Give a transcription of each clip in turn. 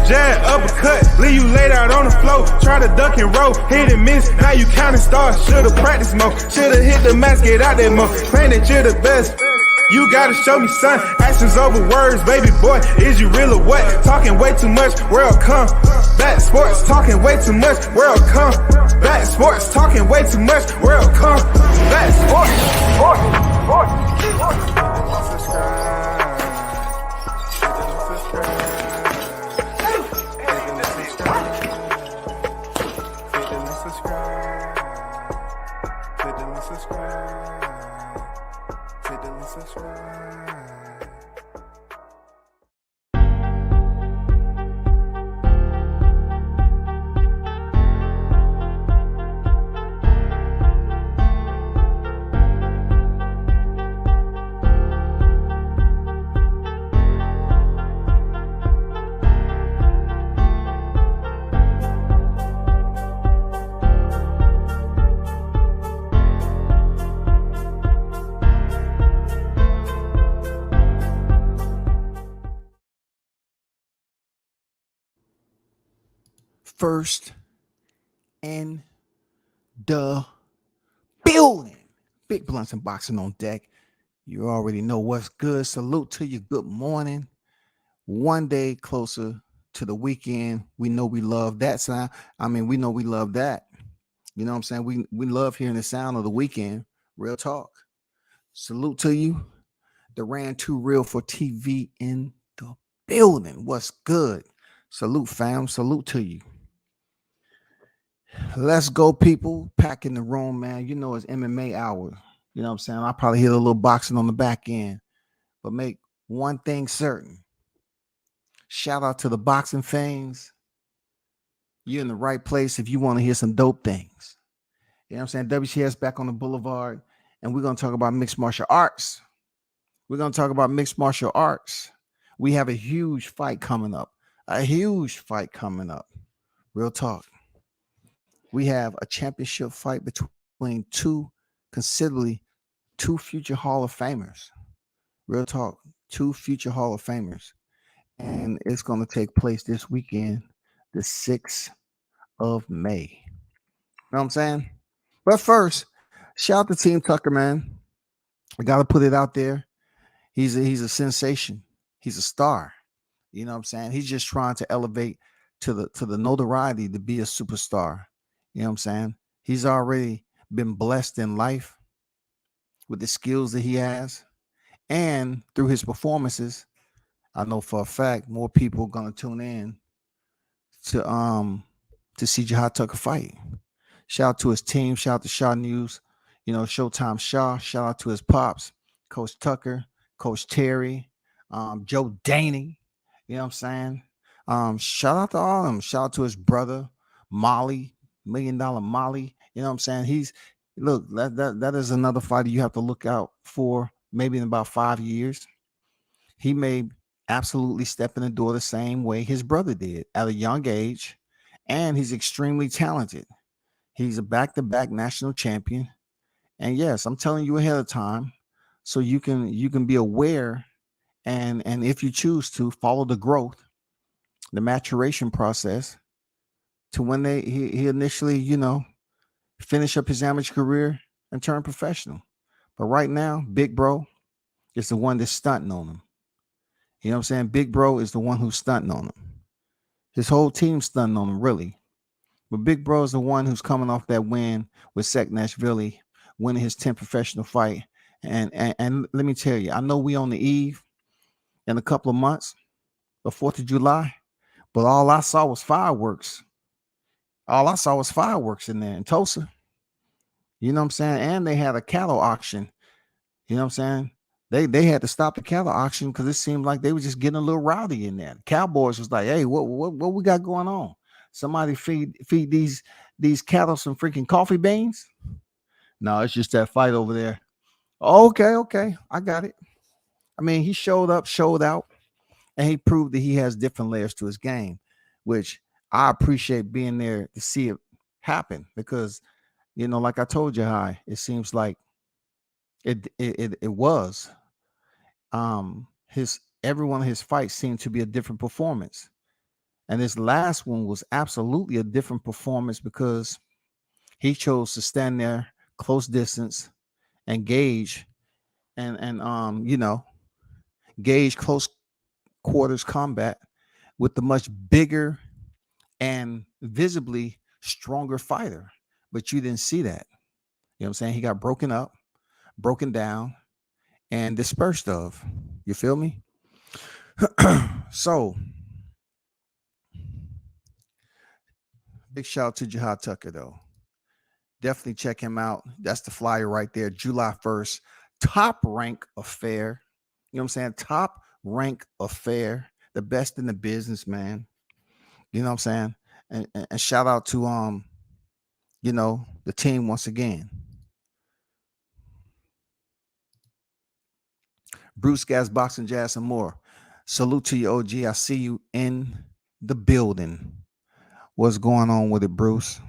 jab, uppercut, leave you laid out on the floor. Try to duck and roll, hit and miss, now you counting stars. Should've practiced more, should've hit the mask, get out there more. Claim that you're the best. You gotta show me, son. Actions over words, baby boy. Is you real or what? Talking way too much, world come. Back sports, talking way too much, world come. Back sports, talking way too much, world come. Back First in the building. Big Blunts and Boxing on deck. You already know what's good. Salute to you. Good morning. One day closer to the weekend. We know we love that sound. We know we love that. You know what I'm saying? We love hearing the sound of the weekend. Real talk. Salute to you. The Ran Too Real for TV in the building. What's good? Salute, fam. Salute to you. Let's go, people. Pack in the room, man. You know it's MMA hour. You know what I'm saying? I'll probably hit a little boxing on the back end. But make one thing certain. Shout out to the boxing fans. You're in the right place if you want to hear some dope things. You know what I'm saying? WCS back on the boulevard. And we're going to talk about mixed martial arts. We have a huge fight coming up. Real talk. We have a championship fight between two future Hall of Famers. Real talk. 2 future Hall of Famers. And it's going to take place this weekend, the 6th of May. You know what I'm saying? But first, shout out to Team Tucker, man. I got to put it out there. He's a sensation. He's a star. You know what I'm saying? He's just trying to elevate to the notoriety to be a superstar. You know what I'm saying? He's already been blessed in life with the skills that he has. And through his performances, I know for a fact more people are going to tune in to see Jihad Tucker fight. Shout out to his team. Shout out to Shaw News. You know, Showtime Shaw. Shout out to his pops, Coach Tucker, Coach Terry, Joe Daney. You know what I'm saying? Shout out to all of them. Shout out to his brother, Molly, $1 Million Molly. You know what I'm saying? That is another fighter you have to look out for maybe in about 5 years. He may absolutely step in the door the same way his brother did at a young age, and he's extremely talented. He's a back-to-back national champion. And yes, I'm telling you ahead of time so you can be aware and if you choose to follow the growth, the maturation process to when he initially, finish up his amateur career and turn professional. But right now, Big Bro is the one that's stunting on him. You know what I'm saying? Big Bro is the one who's stunting on him. His whole team's stunting on him, really. But Big Bro is the one who's coming off that win with Seknashvili, winning his 10th professional fight. And let me tell you, I know we on the eve in a couple of months of 4th of July, but all I saw was fireworks. In there in Tulsa. You know what I'm saying? And they had a cattle auction. You know what I'm saying? They had to stop the cattle auction because it seemed like they were just getting a little rowdy in there. The Cowboys was like, hey, what we got going on? Somebody feed these cattle some freaking coffee beans? No, it's just that fight over there. Okay, I got it. I mean, he showed up, showed out, and he proved that he has different layers to his game, which I appreciate being there to see it happen because, like I told you, it seems like it was. Every one of his fights seemed to be a different performance. And this last one was absolutely a different performance because he chose to stand there close distance and gauge and gauge close quarters combat with the much bigger and visibly stronger fighter. But you didn't see that. You know what I'm saying? He got broken up, broken down, and dispersed of. You feel me? So big shout out to Jihad Tucker though. Definitely check him out. That's the flyer right there. July 1st. Top rank affair. You know what I'm saying? Top rank affair. The best in the business, man. You know what I'm saying? And shout out to the team once again. Bruce Gas Boxing Jazz and more. Salute to you, OG. I see you in the building. What's going on with it, Bruce?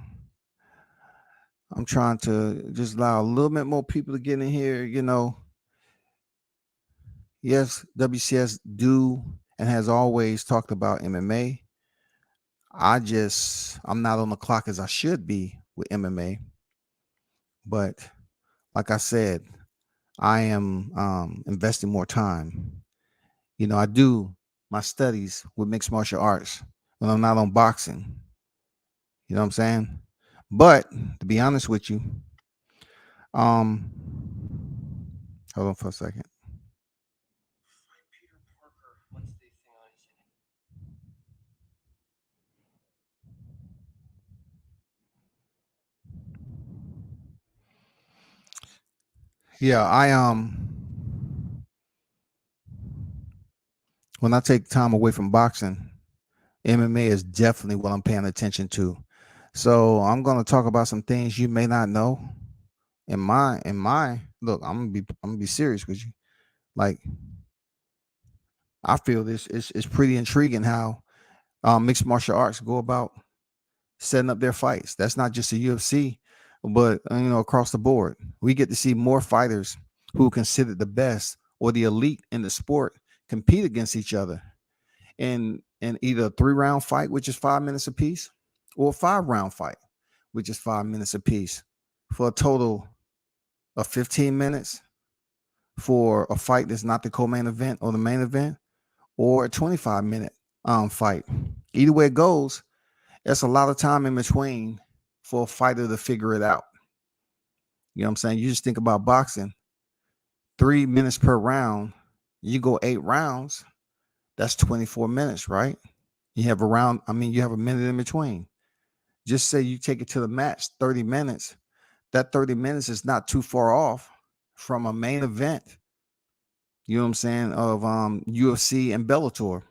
I'm trying to just allow a little bit more people to get in here. Yes, WCS do and has always talked about MMA. I'm not on the clock as I should be with MMA. But like I said, I am investing more time. I do my studies with mixed martial arts when I'm not on boxing. You know what I'm saying? But to be honest with you, hold on for a second. Yeah, when I take time away from boxing, MMA is definitely what I'm paying attention to. So I'm gonna talk about some things you may not know. In my look, I'm gonna be serious with you. Like I feel this is pretty intriguing how mixed martial arts go about setting up their fights. That's not just the UFC, but across the board, we get to see more fighters who are considered the best or the elite in the sport compete against each other in either a 3-round fight, which is 5 minutes apiece, or a 5-round fight, which is 5 minutes apiece, for a total of 15 minutes for a fight that's not the co-main event or the main event, or a 25-minute fight. Either way it goes, that's a lot of time in between for a fighter to figure it out. You know what I'm saying? You just think about boxing, 3 minutes per round. You go 8 rounds, that's 24 minutes, right? You have you have a minute in between. Just say you take it to the match, 30 minutes. That 30 minutes is not too far off from a main event, you know what I'm saying, of UFC and Bellator,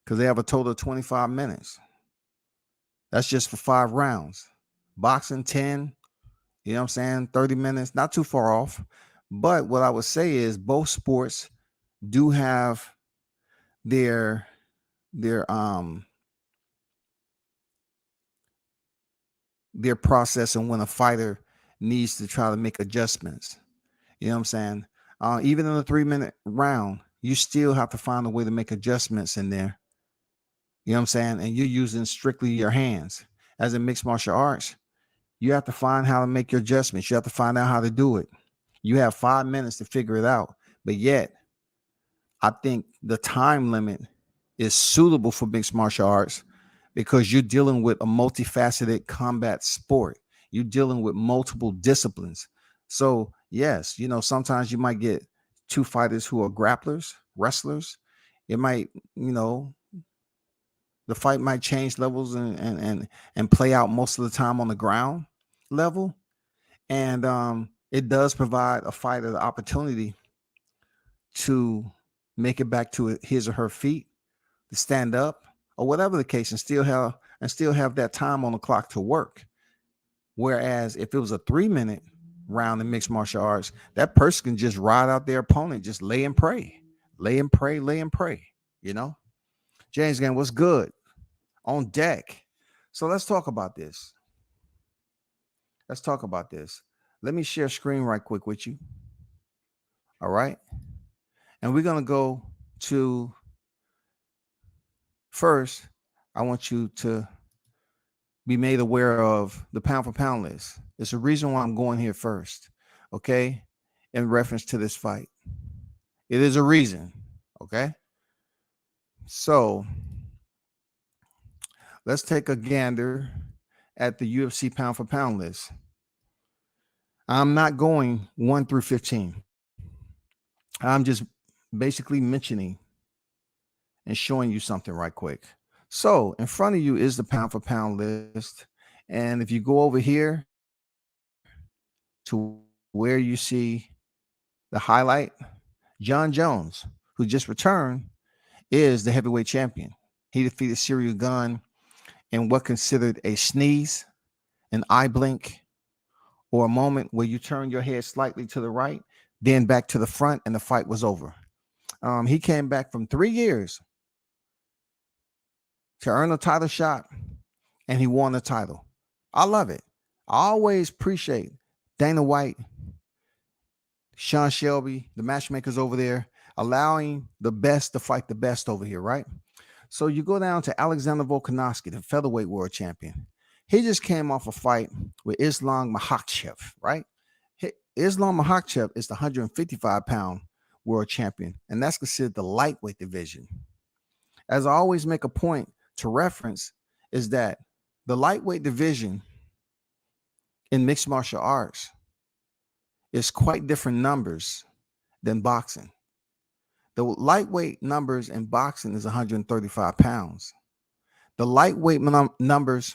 because they have a total of 25 minutes. That's just for 5 rounds. Boxing, 10, you know what I'm saying, 30 minutes, not too far off. But what I would say is both sports do have their process and when a fighter needs to try to make adjustments. You know what I'm saying? Even in a 3-minute round, you still have to find a way to make adjustments in there. You know what I'm saying? And you're using strictly your hands. As in mixed martial arts, you have to find how to make your adjustments. You have to find out how to do it. You have 5 minutes to figure it out. But yet, I think the time limit is suitable for mixed martial arts because you're dealing with a multifaceted combat sport. You're dealing with multiple disciplines. So, yes, sometimes you might get 2 fighters who are grapplers, wrestlers. It might, the fight might change levels and play out most of the time on the ground level. And it does provide a fighter the opportunity to make it back to his or her feet, to stand up, or whatever the case, and still have that time on the clock to work. Whereas if it was a 3-minute round in mixed martial arts, that person can just ride out their opponent, just lay and pray, lay and pray, lay and pray. James Gang, what's good? On deck. So let's talk about this. Let me share screen right quick with you. All right. And we're going to go to first, I want you to be made aware of the pound for pound list. There's a reason why I'm going here first, okay? In reference to this fight. It is a reason, okay? So let's take a gander at the UFC pound for pound list. I'm not going 1 through 15. I'm just basically mentioning and showing you something right quick. So in front of you is the pound for pound list. And if you go over here to where you see the highlight, John Jones, who just returned, is the heavyweight champion. He defeated Cyril Gunn in what considered a sneeze, an eye blink, or a moment where you turn your head slightly to the right, then back to the front, and the fight was over. He came back from 3 years to earn a title shot, and he won the title. I love it. I always appreciate Dana White, Sean Shelby, the matchmakers over there, allowing the best to fight the best over here, right? So you go down to Alexander Volkanovski, the featherweight world champion. He just came off a fight with Islam Makhachev, right? Islam Makhachev is the 155-pound world champion, and that's considered the lightweight division. As I always make a point to reference, is that the lightweight division in mixed martial arts is quite different numbers than boxing. The lightweight numbers in boxing is 135 pounds. The lightweight numbers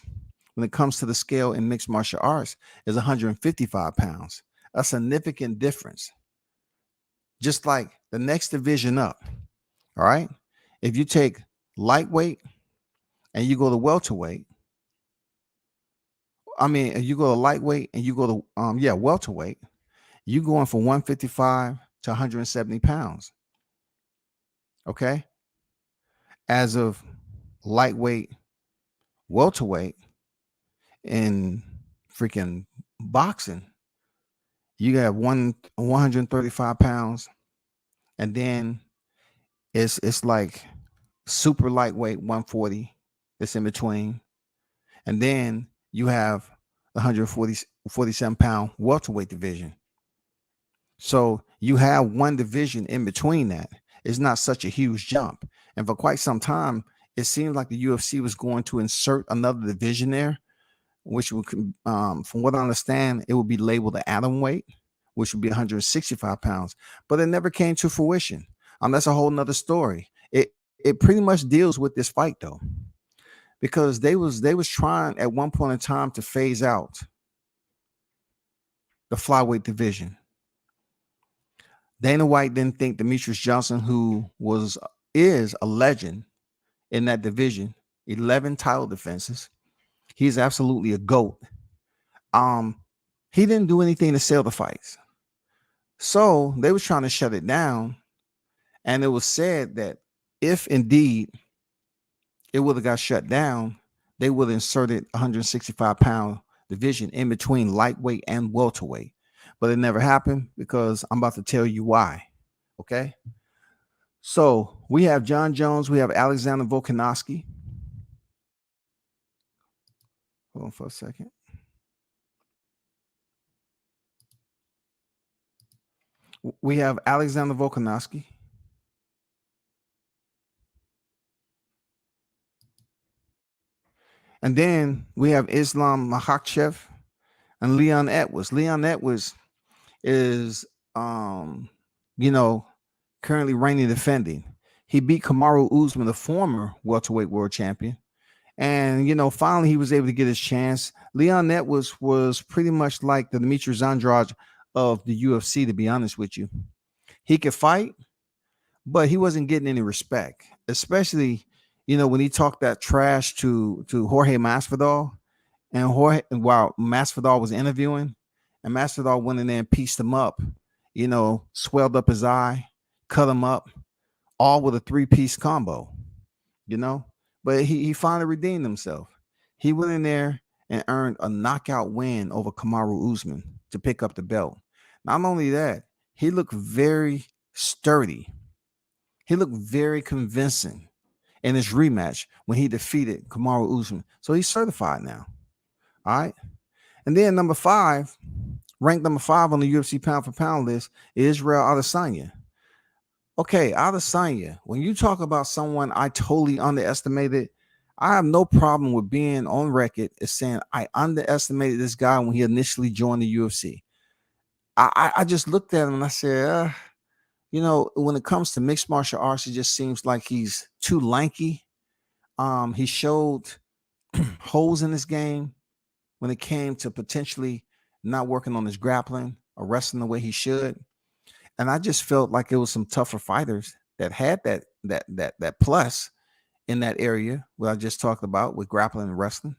when it comes to the scale in mixed martial arts is 155 pounds. A significant difference. Just like the next division up, all right? If you take lightweight and you go to welterweight, you go to lightweight and you go to welterweight, you going from 155 to 170 pounds. Okay. As of lightweight, welterweight, in freaking boxing, you got 135 pounds, and then it's like super lightweight 140 that's in between, and then you have the 147-pound welterweight division. So you have one division in between that. It's not such a huge jump. And for quite some time, it seemed like the UFC was going to insert another division there, which would, from what I understand, it would be labeled the atomweight, which would be 165 pounds. But it never came to fruition. That's a whole nother story. It pretty much deals with this fight though, because they was trying at one point in time to phase out the flyweight division. Dana White didn't think Demetrius Johnson, who is a legend in that division, 11 title defenses. He's absolutely a GOAT. He didn't do anything to sell the fights. So they was trying to shut it down. And it was said that if indeed it would have got shut down, they would have inserted 165-pound division in between lightweight and welterweight. But it never happened because I'm about to tell you why. Okay. So we have John Jones. We have Alexander Volkanovski. Hold on for a second. We have Alexander Volkanovski. And then we have Islam Makhachev and Leon Edwards. Leon Edwards is, currently reigning defending. He beat Kamaru Usman, the former welterweight world champion. And, finally he was able to get his chance. Leon Edwards was pretty much like the Demetrius Andrade of the UFC, to be honest with you. He could fight, but he wasn't getting any respect, especially, when he talked that trash to Jorge Masvidal, and while Masvidal was interviewing, and Masvidal went in there and pieced him up, swelled up his eye, cut him up, all with a 3-piece combo, but he finally redeemed himself. He went in there and earned a knockout win over Kamaru Usman to pick up the belt. Not only that, he looked very sturdy. He looked very convincing in his rematch when he defeated Kamaru Usman. So he's certified now. All right. And then ranked number 5 on the UFC pound for pound list, is Israel Adesanya. Okay, Adesanya, when you talk about someone I totally underestimated, I have no problem with being on record as saying I underestimated this guy when he initially joined the UFC. I just looked at him and I said, when it comes to mixed martial arts, it just seems like he's too lanky. He showed holes in his game when it came to potentially not working on his grappling or wrestling the way he should. And I just felt like it was some tougher fighters that had that plus in that area what I just talked about with grappling and wrestling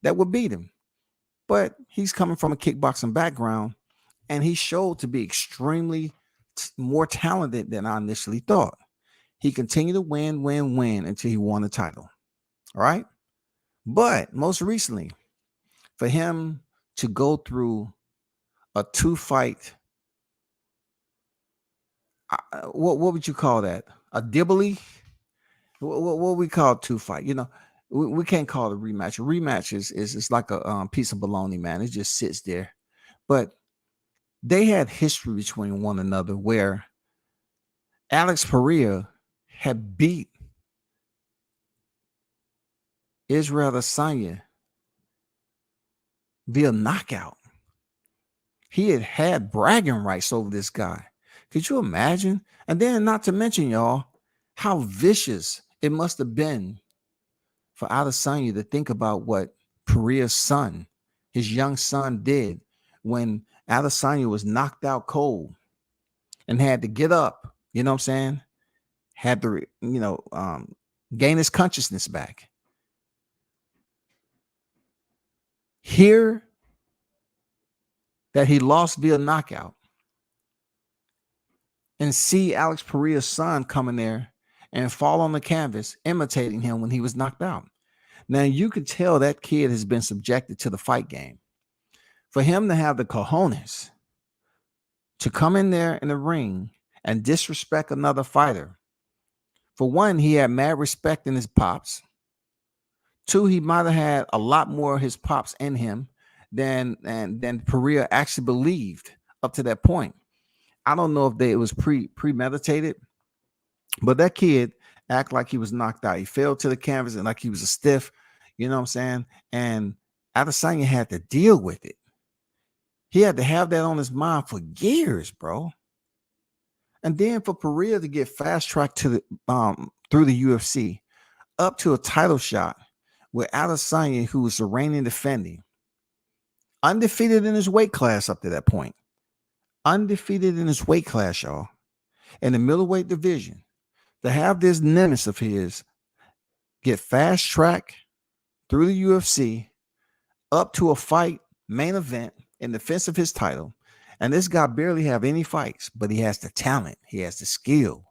that would beat him. But he's coming from a kickboxing background, and he showed to be extremely more talented than I initially thought. He continued to win until he won the title. All right. But most recently, for him to go through a 2-fight, what would you call that? A dibbly? What we call 2-fight? We can't call it a rematch. A rematch is like a piece of bologna, man. It just sits there. But they had history between one another where Alex Pereira had beat Israel Adesanya via knockout. He had bragging rights over this guy. Could you imagine? And then not to mention, y'all, how vicious it must have been for Adesanya to think about what Pereira's son, his young son, did when Adesanya was knocked out cold and had to get up, you know what I'm saying? Had to, gain his consciousness back. Hear that he lost via knockout and see Alex Pereira's son come in there and fall on the canvas, imitating him when he was knocked out. Now, you could tell that kid has been subjected to the fight game. For him to have the cojones to come in there in the ring and disrespect another fighter. For one, he had mad respect in his pops. 2, he might have had a lot more of his pops in him than Pereira actually believed up to that point. I don't know if it was premeditated, but that kid acted like he was knocked out. He fell to the canvas and like he was a stiff, you know what I'm saying? And Adesanya had to deal with it. He had to have that on his mind for years, bro. And then for Pereira to get fast tracked to the through the UFC up to a title shot with Adesanya, who was the reigning defending, undefeated in his weight class up to that point. Undefeated in his weight class, y'all. In the middleweight division, to have this nemesis of his get fast track through the UFC up to a fight main event in defense of his title. And this guy barely have any fights, but he has the talent. He has the skill.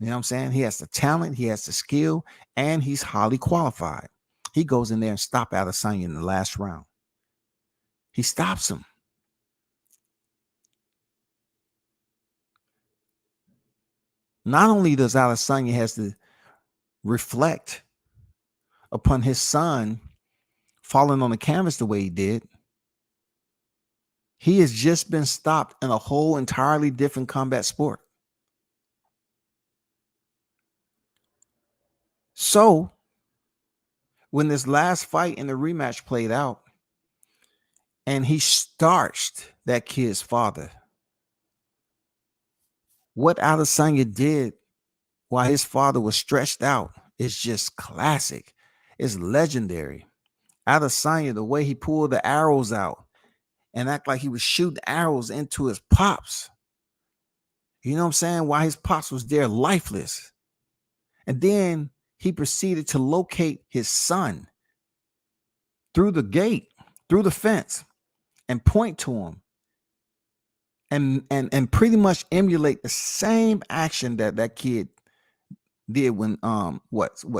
You know what I'm saying? He has the talent, he has the skill, and he's highly qualified. He goes in there and stops Adesanya in the last round. He stops him. Not only does Adesanya has to reflect upon his son falling on the canvas the way he did, he has just been stopped in a whole entirely different combat sport. So, when this last fight in the rematch played out, and he starched that kid's father, what Adesanya did while his father was stretched out is just classic. It's legendary. Adesanya, the way he pulled the arrows out and act like he was shooting arrows into his pops. You know what I'm saying? While his pops was there lifeless. And then he proceeded to locate his son through the gate, through the fence, and point to him. And pretty much emulate the same action that kid did when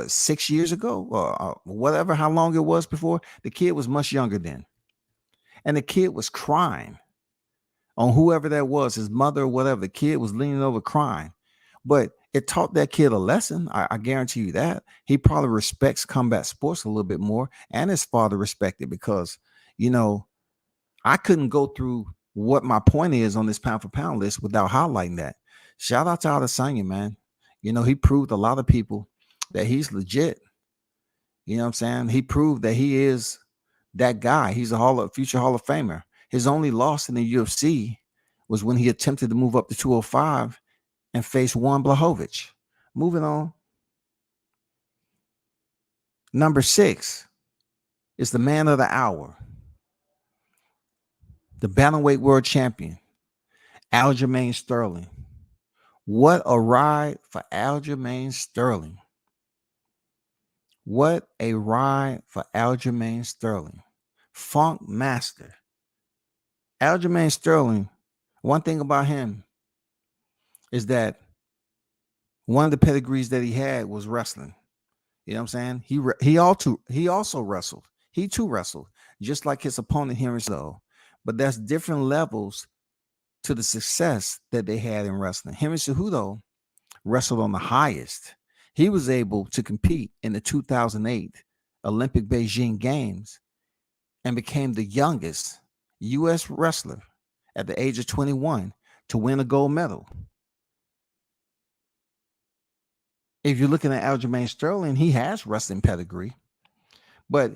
6 years ago or whatever, how long it was before. The kid was much younger then, and the kid was crying on whoever that was, his mother or whatever. The kid was leaning over crying, but it taught that kid a lesson. I guarantee you that. He probably respects combat sports a little bit more, and his father respected because, you know, I couldn't go through what my point is on this pound for pound list without highlighting that. Shout out to Adesanya, man. You know, he proved a lot of people that he's legit. You know what I'm saying? He proved that he is that guy. He's a future Hall of Famer. His only loss in the UFC was when he attempted to move up to 205 and face Juan Blachowicz. Moving on. Number 6 is the man of the hour, the Bantamweight world champion, Aljamain Sterling. What a ride for Aljamain Sterling. What a ride for Aljamain Sterling. Funk master. Aljamain Sterling, one thing about him is that one of the pedigrees that he had was wrestling. You know what I'm saying? He also wrestled. He too wrestled, just like his opponent Henry Cejudo. But that's different levels to the success that they had in wrestling. Henry Cejudo wrestled on the highest. He was able to compete in the 2008 Olympic Beijing Games and became the youngest U.S. wrestler at the age of 21 to win a gold medal. If you're looking at Aljamain Sterling, he has wrestling pedigree, but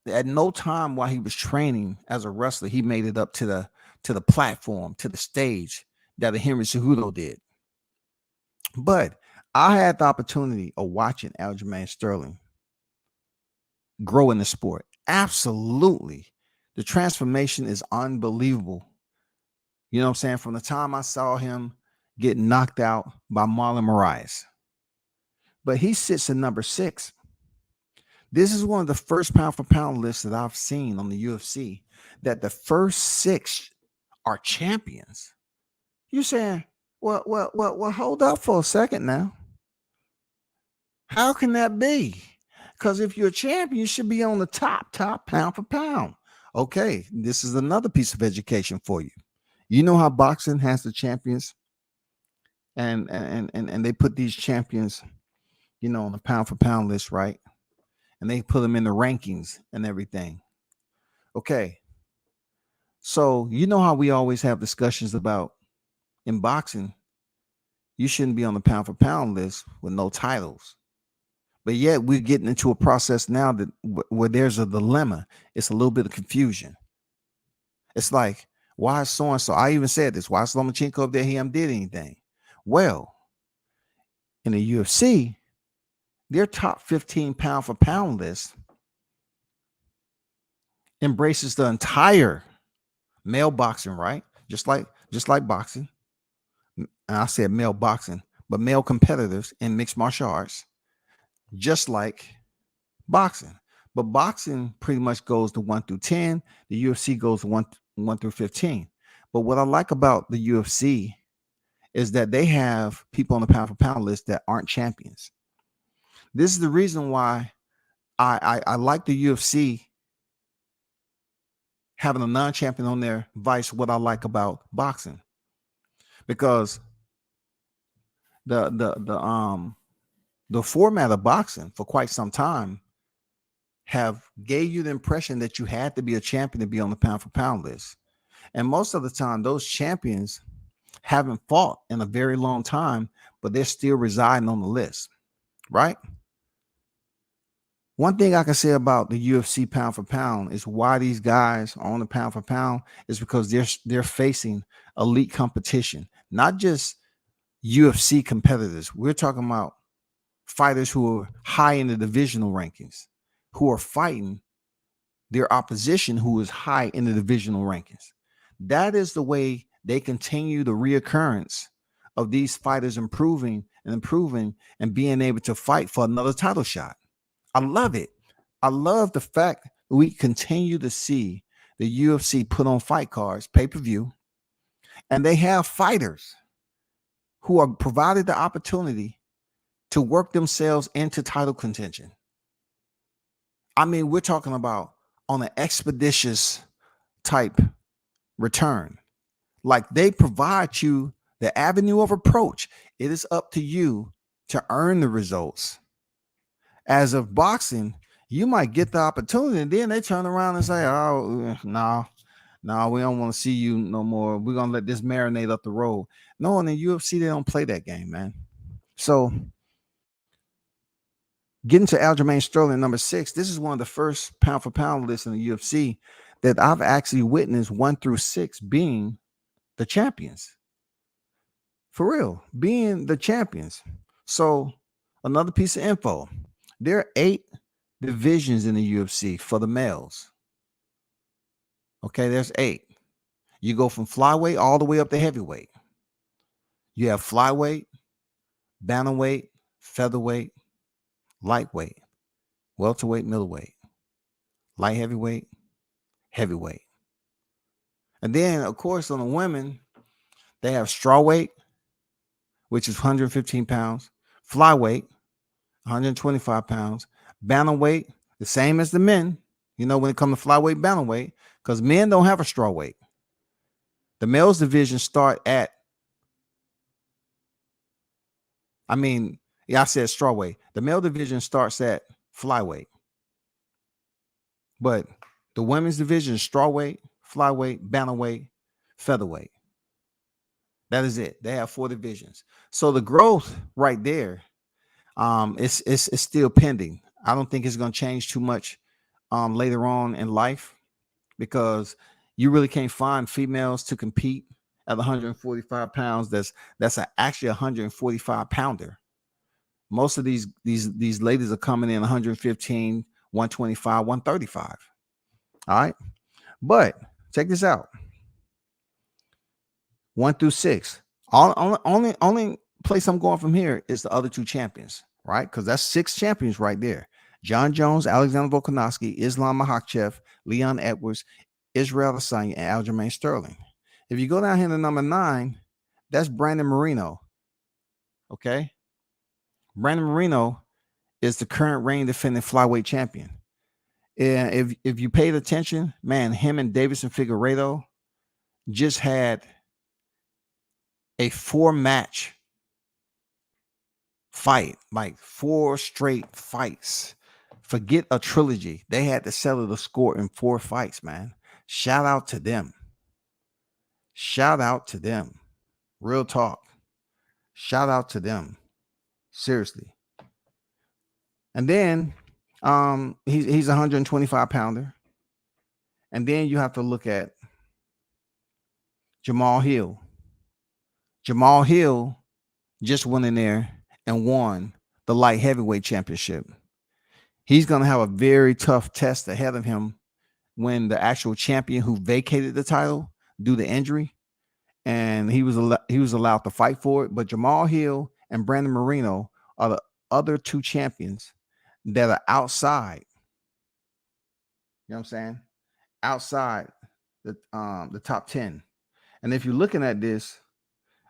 at no time while he was training as a wrestler, he made it up to the platform, to the stage that a Henry Cejudo did. But I had the opportunity of watching Aljamain Sterling grow in the sport. Absolutely. The transformation is unbelievable. You know what I'm saying? From the time I saw him get knocked out by Marlon Moraes. But he sits at number 6. This is one of the first pound for pound lists that I've seen on the UFC that the first 6 are champions. You're saying, well, hold up for a second now. How can that be? Because if you're a champion, you should be on the top pound for pound. Okay, this is another piece of education for you. You know how boxing has the champions, and they put these champions, you know, on the pound for pound list, right? And they put them in the rankings and everything. Okay. So you know how we always have discussions about in boxing, you shouldn't be on the pound for pound list with no titles. But yet we're getting into a process now that where there's a dilemma. It's a little bit of confusion. It's like, why is so-and-so? I even said this. Why is Lomachenko up there? He did anything. Well, in the UFC, their top 15 pound for pound list embraces the entire male boxing, right? Just like boxing. And I said male boxing, but male competitors in mixed martial arts, just like boxing. But boxing pretty much goes to 1 through 10. The UFC goes 1 through 15. But what I like about the UFC is that they have people on the pound for pound list that aren't champions. This is the reason why I like the UFC having a non-champion on there, vice what I like about boxing, because the format of boxing for quite some time have gave you the impression that you had to be a champion to be on the pound for pound list, and most of the time those champions haven't fought in a very long time, but they're still residing on the list, right? One thing I can say about the UFC pound for pound is why these guys are on the pound for pound is because they're facing elite competition, not just UFC competitors. We're talking about fighters who are high in the divisional rankings, who are fighting their opposition who is high in the divisional rankings. That is the way they continue the reoccurrence of these fighters improving and being able to fight for another title shot. I love it. I love the fact that we continue to see the UFC put on fight cards, pay-per-view, and they have fighters who are provided the opportunity to work themselves into title contention. I mean, we're talking about on an expeditious type return. Like they provide you the avenue of approach. It is up to you to earn the results. As of boxing, you might get the opportunity, and then they turn around and say, "Oh, no, we don't want to see you no more. We're gonna let this marinate up the road." No, in the UFC, they don't play that game, man. So, getting to Aljamain Sterling, number 6, this is one of the first pound for pound lists in the UFC that I've actually witnessed 1 through 6 being the champions. For real, being the champions. So, another piece of info. There are 8 divisions in the UFC for the males. Okay, there's 8. You go from flyweight all the way up to heavyweight. You have flyweight, bantamweight, featherweight, lightweight, welterweight, middleweight, light heavyweight, heavyweight. And then, of course, on the women, they have strawweight, which is 115 pounds, flyweight, 125 pounds, bantamweight, the same as the men, when it comes to flyweight, bantamweight, because men don't have a strawweight. The males division start at, I said strawweight. The male division starts at flyweight. But the women's division is strawweight, flyweight, bantamweight, featherweight. That is it. They have 4 divisions. So the growth right there, it's still pending. I don't think it's going to change too much later on in life, because you really can't find females to compete at 145 pounds. That's actually a 145 pounder. Most of these ladies are coming in 115, 125, 135. All right. But check this out. 1 through 6. Only place I'm going from here is the other 2 champions, right? Because that's 6 champions right there. John Jones, Alexander Volkanovski, Islam Makhachev, Leon Edwards, Israel Adesanya, and Aljamain Sterling. If you go down here to number 9, that's Brandon Moreno. Okay. Brandon Moreno is the current reigning defending flyweight champion. And if you paid attention, man, him and Davison Figueiredo just had a 4-match fight, like 4 straight fights. Forget a trilogy. They had to settle the score in 4 fights, man. Shout out to them. Shout out to them. Real talk. Shout out to them. Seriously. And then he's a 125 pounder. And then you have to look at Jamal Hill. Jamal Hill just went in there and won the light heavyweight championship. He's going to have a very tough test ahead of him when the actual champion who vacated the title due to injury, and he was allowed to fight for it. But Jamal Hill and Brandon Moreno are the other 2 champions that are outside. You know what I'm saying? Outside the top 10. And if you're looking at this,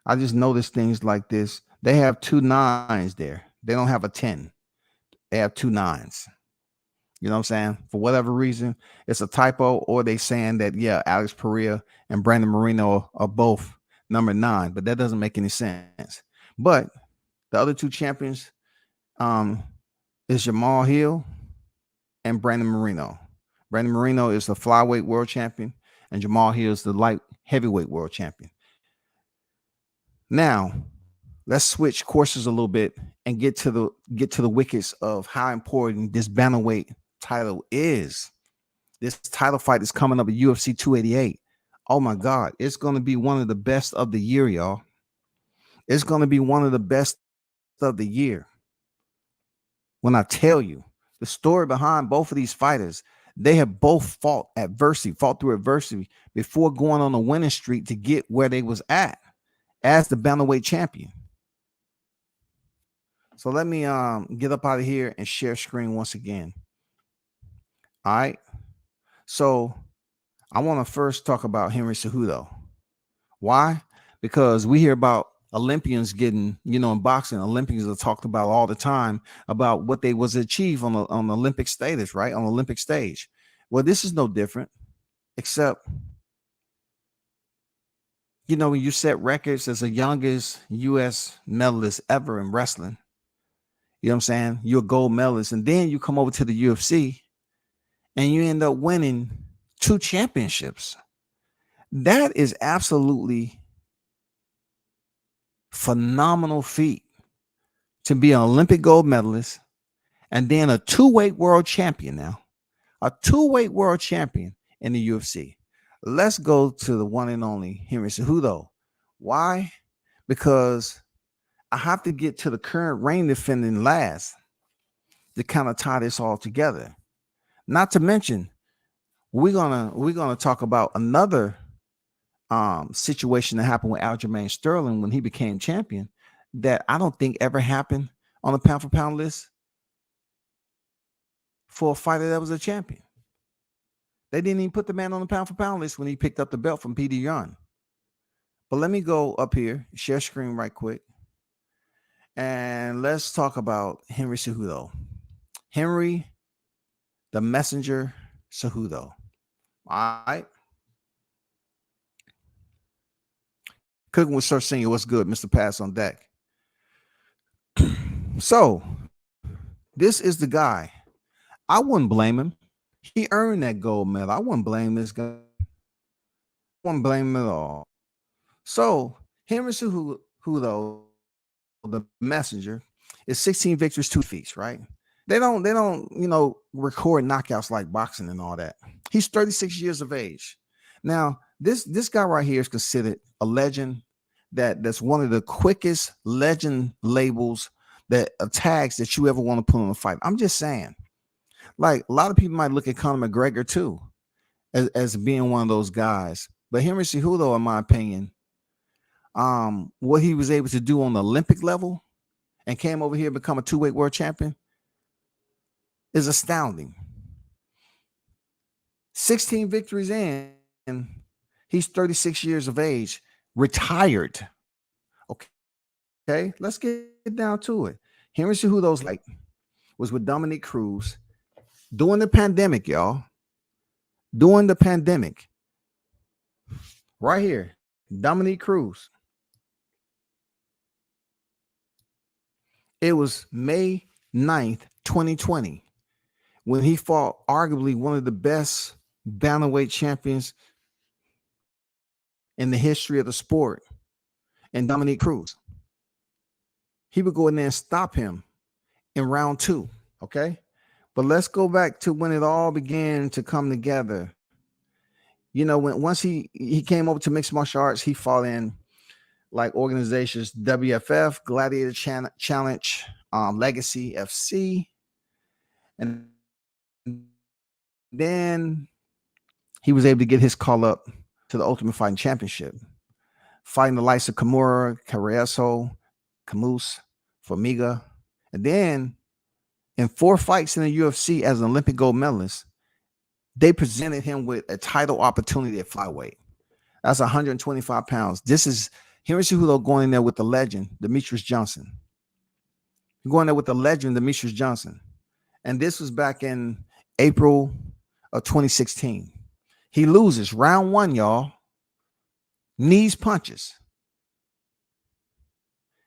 I just noticed things like this. They have 2 9s there. They don't have a 10. They have 2 9s. You know what I'm saying? For whatever reason, it's a typo, or they saying that, yeah, Alex Pereira and Brandon Moreno are both number 9, but that doesn't make any sense. But the other 2 champions is Jamal Hill and Brandon Moreno. Brandon Moreno is the flyweight world champion, and Jamal Hill is the light heavyweight world champion. Now, let's switch courses a little bit and get to the wickets of how important this bantamweight title is. This title fight is coming up at UFC 288. Oh my God, it's going to be one of the best of the year, y'all. It's going to be one of the best of the year. When I tell you the story behind both of these fighters, they have both fought through adversity before going on a winning streak to get where they was at as the bantamweight champion. So let me get up out of here and share screen once again. All right. So I want to first talk about Henry Cejudo. Why? Because we hear about Olympians getting, in boxing, Olympians are talked about all the time about what they was achieve on the Olympic status, right? On the Olympic stage. Well, this is no different, except, when you set records as the youngest U.S. medalist ever in wrestling, you know what I'm saying? You're a gold medalist, and then you come over to the UFC and you end up winning 2 championships. That is absolutely phenomenal feat to be an Olympic gold medalist and then a 2-weight world champion now. A 2-weight world champion in the UFC. Let's go to the one and only Henry Cejudo. Why? Because I have to get to the current reign defending last to kind of tie this all together. Not to mention, we're gonna talk about another situation that happened with Aljamain Sterling when he became champion that I don't think ever happened on the pound for pound list for a fighter that was a champion. They didn't even put the man on the pound for pound list when he picked up the belt from Peter Yan. But let me go up here, share screen right quick, and let's talk about Henry Cejudo. Henry, the messenger Cejudo. All right. Cooking with Sir Senior, what's good? Mr. Pass on deck. So, this is the guy. I wouldn't blame him. He earned that gold medal. I wouldn't blame this guy. I wouldn't blame him at all. So, Henry Cejudo, the messenger, is 16 victories, 2 defeats, right? They don't, record knockouts like boxing and all that. He's 36 years of age. Now, this guy right here is considered a legend. That's one of the quickest legend labels that tags that you ever want to put on a fight. I'm just saying, like, a lot of people might look at Conor McGregor too as being one of those guys. But Henry Cejudo, in my opinion, what he was able to do on the Olympic level and came over here to become a 2-weight world champion is astounding. 16 victories in, he's 36 years of age, retired. Okay, let's get down to it. Henry Cejudo's was with Dominique Cruz during the pandemic, y'all. During the pandemic. Right here, Dominique Cruz. It was May 9th, 2020, when he fought arguably one of the best bantamweight champions in the history of the sport, and Dominique Cruz. He would go in there and stop him in round 2. Okay. But let's go back to when it all began to come together. Once he came over to mixed martial arts, he fought in like organizations WFF, Gladiator Challenge, Legacy FC. And then he was able to get his call up to the Ultimate Fighting Championship, fighting the likes of Kimura, Carriazo, Camus, Formiga. And then in 4 fights in the UFC as an Olympic gold medalist, they presented him with a title opportunity at flyweight. That's 125 pounds. This is Henry Cejudo going in there with the legend, Demetrius Johnson. Going there with the legend, Demetrius Johnson. And this was back in April of 2016. He loses round 1, y'all. Knees punches.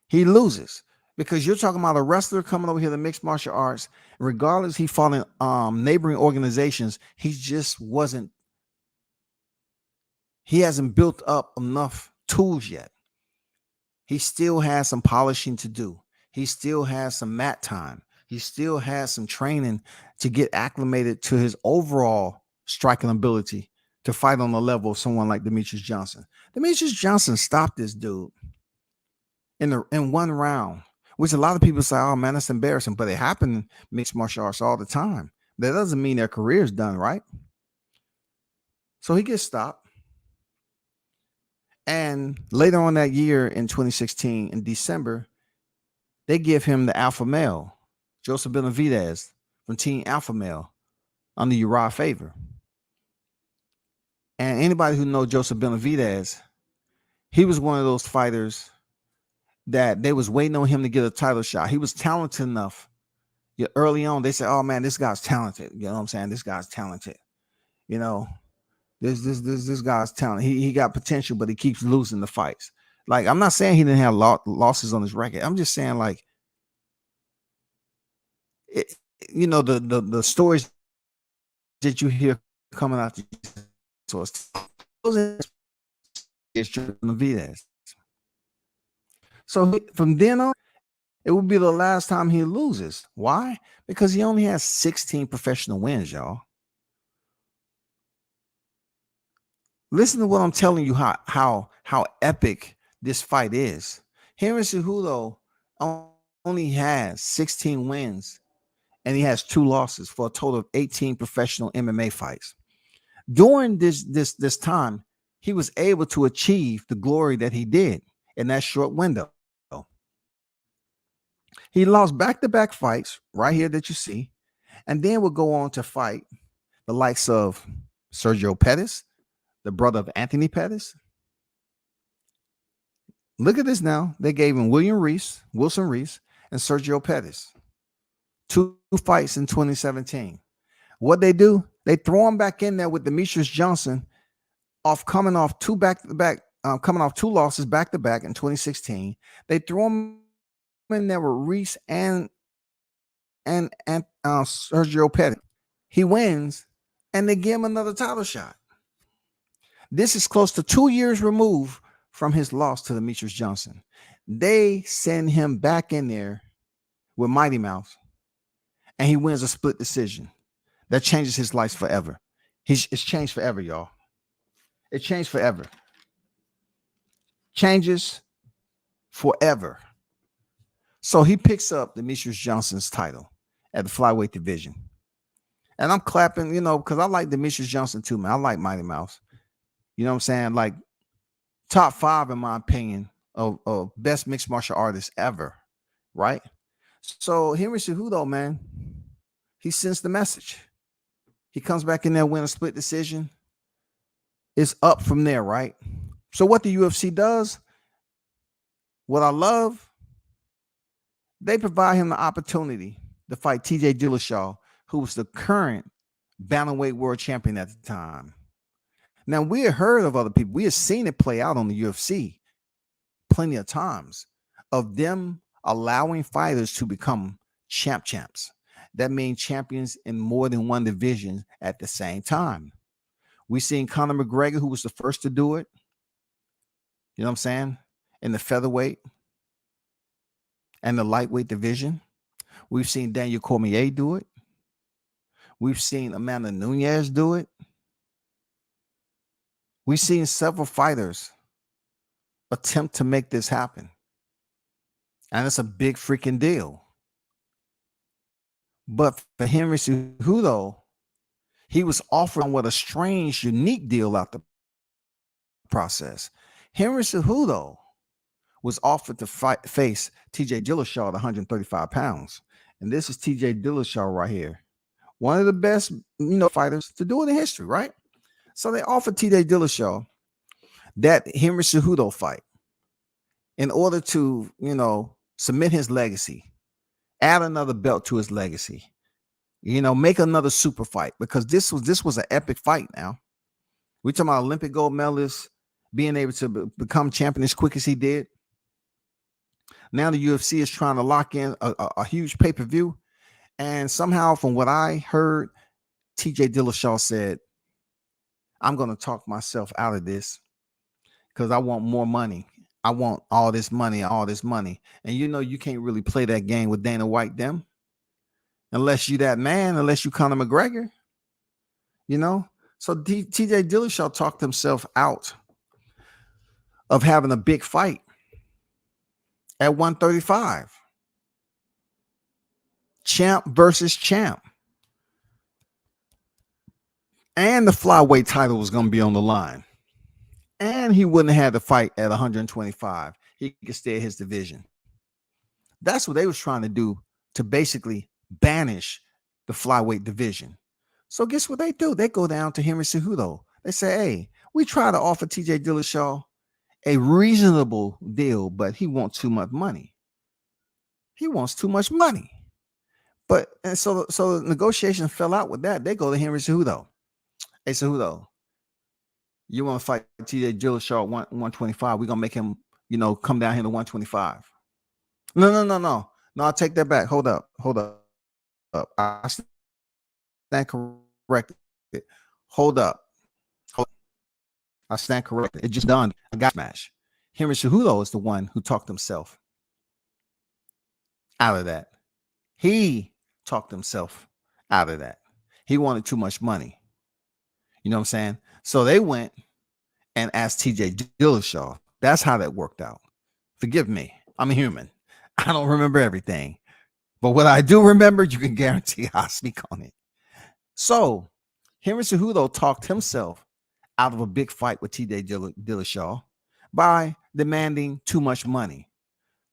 He loses because you're talking about a wrestler coming over here to mixed martial arts. Regardless, he fought in neighboring organizations. He hasn't built up enough tools yet. He still has some polishing to do. He still has some mat time. He still has some training to get acclimated to his overall striking ability to fight on the level of someone like Demetrius Johnson. Demetrius Johnson stopped this dude in 1 round, which a lot of people say, oh man, that's embarrassing. But it happened in mixed martial arts all the time. That doesn't mean their career is done, right? So he gets stopped. And later on that year in 2016, in December, they give him the alpha male, Joseph Benavidez from Team Alpha Male under Uriah Faber. And anybody who knows Joseph Benavidez, he was one of those fighters that they was waiting on him to get a title shot. He was talented enough. Yeah, early on, they said, oh man, this guy's talented. You know what I'm saying? This guy's talented. This This guy's talent. He got potential, but he keeps losing the fights. Like, I'm not saying he didn't have losses on his record. I'm just saying, like, it, the stories that you hear coming out the source is Benavidez. So from then on, it would be the last time he loses. Why? Because he only has 16 professional wins, y'all. Listen to what I'm telling you, how epic this fight is. Henry Cejudo only has 16 wins, and he has 2 losses for a total of 18 professional MMA fights. During this time, he was able to achieve the glory that he did in that short window. He lost back-to-back fights right here that you see, and then would go on to fight the likes of Sergio Pettis, the brother of Anthony Pettis. Look at this now. They gave him Wilson Reese, and Sergio Pettis. 2 fights in 2017. What they do, they throw him back in there with Demetrius Johnson coming off 2 losses back-to-back in 2016. They throw him in there with Reese and Sergio Pettis. He wins, and they give him another title shot. This is close to 2 years removed from his loss to Demetrius Johnson. They send him back in there with Mighty Mouse, and he wins a split decision. That changes his life forever. It's changed forever, y'all. It changed forever. Changes forever. So he picks up Demetrius Johnson's title at the flyweight division. And I'm clapping, because I like Demetrius Johnson too, man. I like Mighty Mouse. You know what I'm saying? Like, top 5, in my opinion, of best mixed martial artists ever, right? So Henry Cejudo, man, he sends the message. He comes back in there, win a split decision. It's up from there, right? So what the UFC does, what I love, they provide him the opportunity to fight TJ Dillashaw, who was the current Bantamweight world champion at the time. Now, we have heard of other people. We have seen it play out on the UFC plenty of times of them allowing fighters to become champs. That means champions in more than one division at the same time. We seen Conor McGregor, who was the first to do it. You know what I'm saying? In the featherweight and the lightweight division. We've seen Daniel Cormier do it. We've seen Amanda Nunes do it. We've seen several fighters attempt to make this happen. And it's a big freaking deal. But for Henry Cejudo, he was offered with a strange, unique deal out the process. Henry Cejudo was offered to face TJ Dillashaw at 135 pounds. And this is TJ Dillashaw right here. One of the best, fighters to do it in history, right? So they offered TJ Dillashaw that Henry Cejudo fight in order to, cement his legacy, add another belt to his legacy, make another super fight, because this was an epic fight. Now we're talking about Olympic gold medalist being able to become champion as quick as he did. Now the UFC is trying to lock in a huge pay-per-view, and somehow, from what I heard, TJ Dillashaw said, I'm going to talk myself out of this because I want more money. I want all this money. And you can't really play that game with Dana White them unless you that man, unless you Conor McGregor, So TJ Dillashaw talked himself out of having a big fight at 135. Champ versus champ. And the flyweight title was going to be on the line. And he wouldn't have had to fight at 125. He could stay in his division. That's what they was trying to do, to basically banish the flyweight division. So guess what they do? They go down to Henry Cejudo. They say, hey, we try to offer TJ Dillashaw a reasonable deal, but he wants too much money. But so the negotiation fell out with that. They go to Henry Cejudo. Hey, Cejudo, You want to fight TJ Dillashaw at 125? We're gonna make him, come down here to 125. No, no, no, no. No, I'll take that back. Hold up. Hold up. I stand corrected. Hold up. I stand corrected. It just done. I got smash. Henry Cejudo is the one who talked himself out of that. He talked himself out of that. He wanted too much money. You know what I'm saying? So they went and asked TJ Dillashaw. That's how that worked out. Forgive me. I'm a human. I don't remember everything. But what I do remember, you can guarantee I'll speak on it. So Henry Cejudo talked himself out of a big fight with TJ Dillashaw by demanding too much money.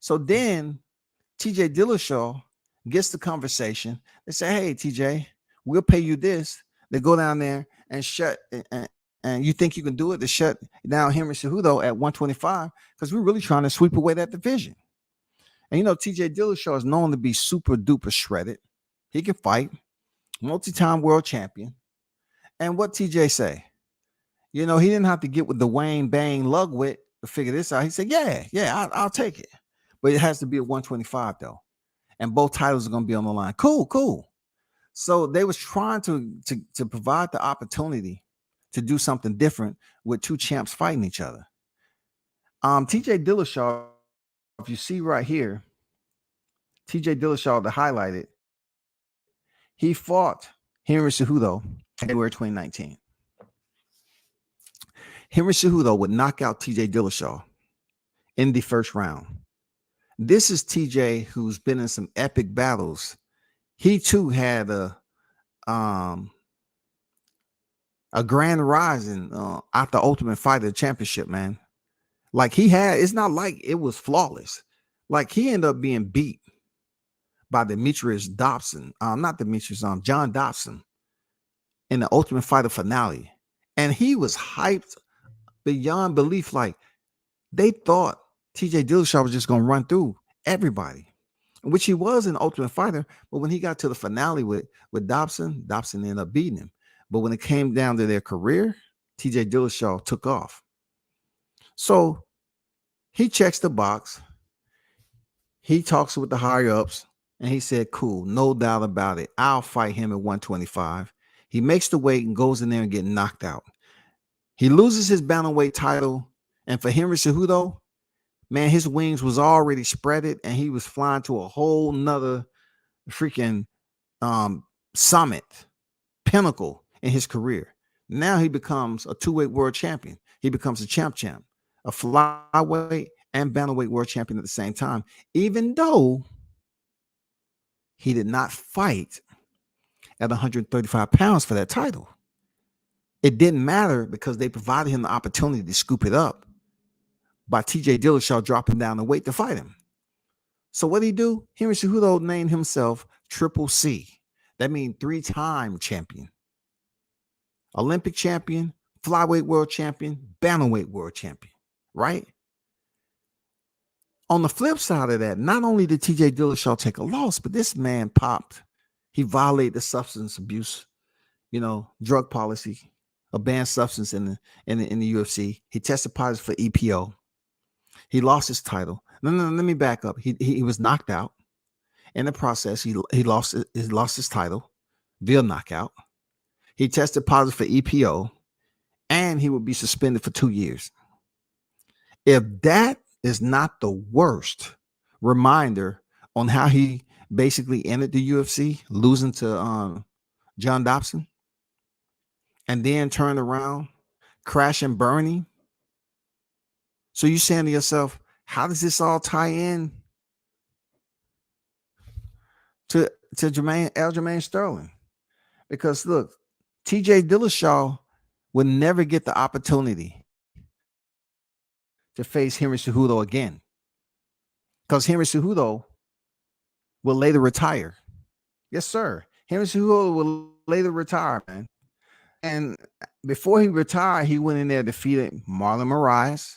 So then TJ Dillashaw gets the conversation. They say, hey, TJ, we'll pay you this. They go down there and and you think you can do it to shut down Henry Cejudo at 125? Because we're really trying to sweep away that division. And TJ Dillashaw is known to be super duper shredded. He can fight, multi-time world champion. And what TJ say? He didn't have to get with Dwayne Bang Lugwit to figure this out. He said, yeah, I'll take it. But it has to be at 125 though. And both titles are going to be on the line. Cool. So they was trying to provide the opportunity to do something different with two champs fighting each other. TJ Dillashaw, if you see right here, TJ Dillashaw, to highlight it, he fought Henry Cejudo in January 2019. Henry Cejudo would knock out TJ Dillashaw in the first round. This is TJ who's been in some epic battles. He too had a grand rising at the Ultimate Fighter Championship, man. Like it's not like it was flawless. Like he ended up being beat by Demetrius Dobson, John Dobson in the Ultimate Fighter finale. And he was hyped beyond belief. Like they thought TJ Dillashaw was just going to run through everybody, which he was in Ultimate Fighter. But when he got to the finale with Dobson ended up beating him. But when it came down to their career, TJ Dillashaw took off. So he checks the box. He talks with the higher ups and he said, cool, no doubt about it. I'll fight him at 125. He makes the weight and goes in there and get knocked out. He loses his bantamweight title. And for Henry Cejudo, man, his wings was already spreaded and he was flying to a whole nother freaking summit, pinnacle in his career. Now he becomes a two-weight world champion. He becomes a champ, a flyweight and bantamweight world champion at the same time, even though he did not fight at 135 pounds for that title. It didn't matter because they provided him the opportunity to scoop it up by TJ Dillashaw dropping down the weight to fight him. So what did he do? Henry Cejudo named himself Triple C. That means 3-time champion. Olympic champion, flyweight world champion, bantamweight world champion, right? On the flip side of that, not only did TJ Dillashaw take a loss, but this man popped. He violated the substance abuse, drug policy, a banned substance in the UFC. He tested positive for EPO. He lost his title. No, let me back up. He was knocked out. In the process, he lost his title via knockout. He tested positive for EPO, and he would be suspended for 2 years. If that is not the worst reminder on how he basically ended the UFC, losing to John Dobson, and then turned around, crash and burning. So you're saying to yourself, how does this all tie in to Aljamain Sterling? Because look, TJ Dillashaw would never get the opportunity to face Henry Cejudo again, because Henry Cejudo will later retire. Yes, sir. Henry Cejudo will later retire, man. And before he retired, he went in there, defeated Marlon Moraes.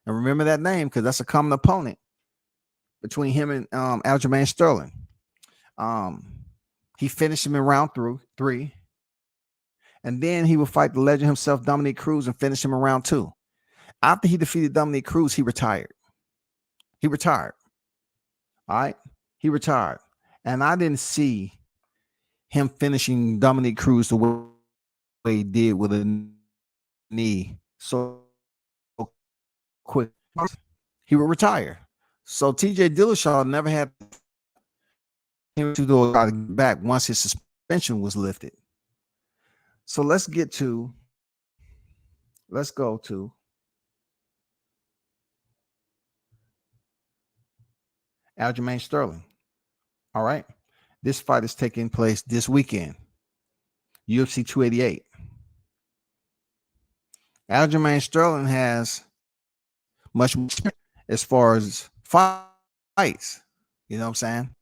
And remember that name because that's a common opponent between him and Aljamain Sterling. He finished him in round 3. And then he would fight the legend himself, Dominic Cruz, and finish him in round 2. After he defeated Dominic Cruz, he retired. He retired. All right. He retired. And I didn't see him finishing Dominic Cruz the way he did with a knee so quick. He would retire. So TJ Dillashaw never had him to go back once his suspension was lifted. So let's go to Aljamain Sterling. All right. This fight is taking place this weekend. UFC 288. Aljamain Sterling has much as far as fights. You know what I'm saying?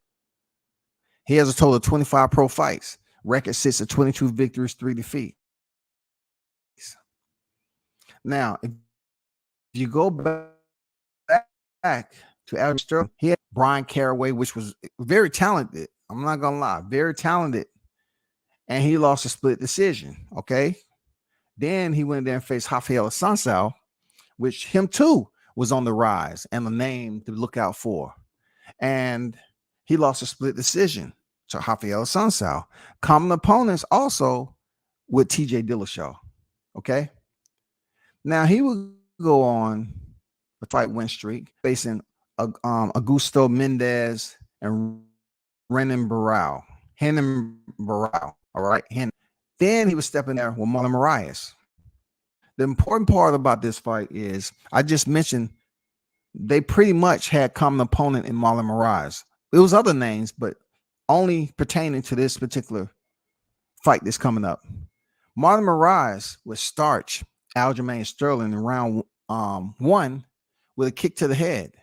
He has a total of 25 pro fights. Record sits at 22 victories, 3 defeats. Now, if you go back to Aljamain Sterling, he had Brian Caraway, which was very talented. I'm not going to lie, very talented. And he lost a split decision, okay? Then he went there and faced Rafael Assunção, which him too was on the rise and a name to look out for. And he lost a split decision to Rafael Assunção. Common opponents also with TJ Dillashaw, okay? Now he would go on a fight win streak facing Augusto Mendez and Renan Barao. All right. Then he was stepping there with Marlon Moraes. The important part about this fight is I just mentioned they pretty much had common opponent in Marlon Moraes. It was other names, but only pertaining to this particular fight that's coming up. Marlon Moraes would starch Aljamain Sterling in round 1 with a kick to the head.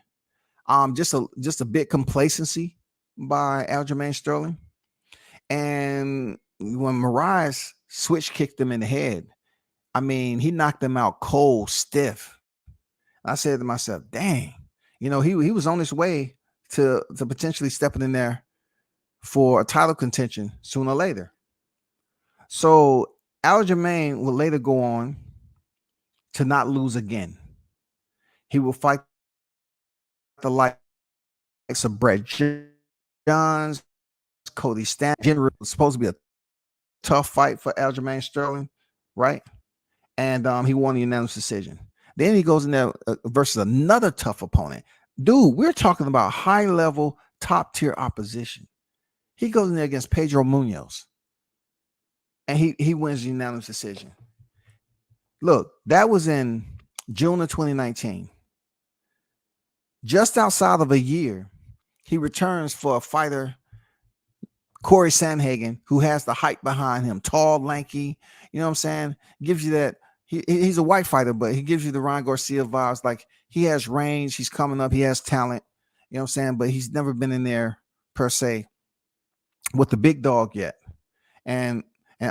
Just a bit complacency by Aljamain Sterling. And when Moraes switch kicked him in the head, I mean, he knocked him out cold, stiff. I said to myself, dang, he was on his way to potentially stepping in there for a title contention sooner or later. So Aljamain will later go on to not lose again. He will fight the likes of Brett Johns, Cody Stanton. Was supposed to be a tough fight for Aljamain Sterling, right? And he won the unanimous decision. Then he goes in there versus another tough opponent. Dude, we're talking about high-level, top-tier opposition. He goes in there against Pedro Munoz, and he wins the unanimous decision. Look, that was in June of 2019. Just outside of a year, he returns for a fighter, Corey Sandhagen, who has the height behind him, tall, lanky, you know what I'm saying? Gives you that, he's a white fighter, but he gives you the Ryan Garcia vibes. Like, he has range, he's coming up, he has talent, you know what I'm saying? But he's never been in there, per se, with the big dog yet. And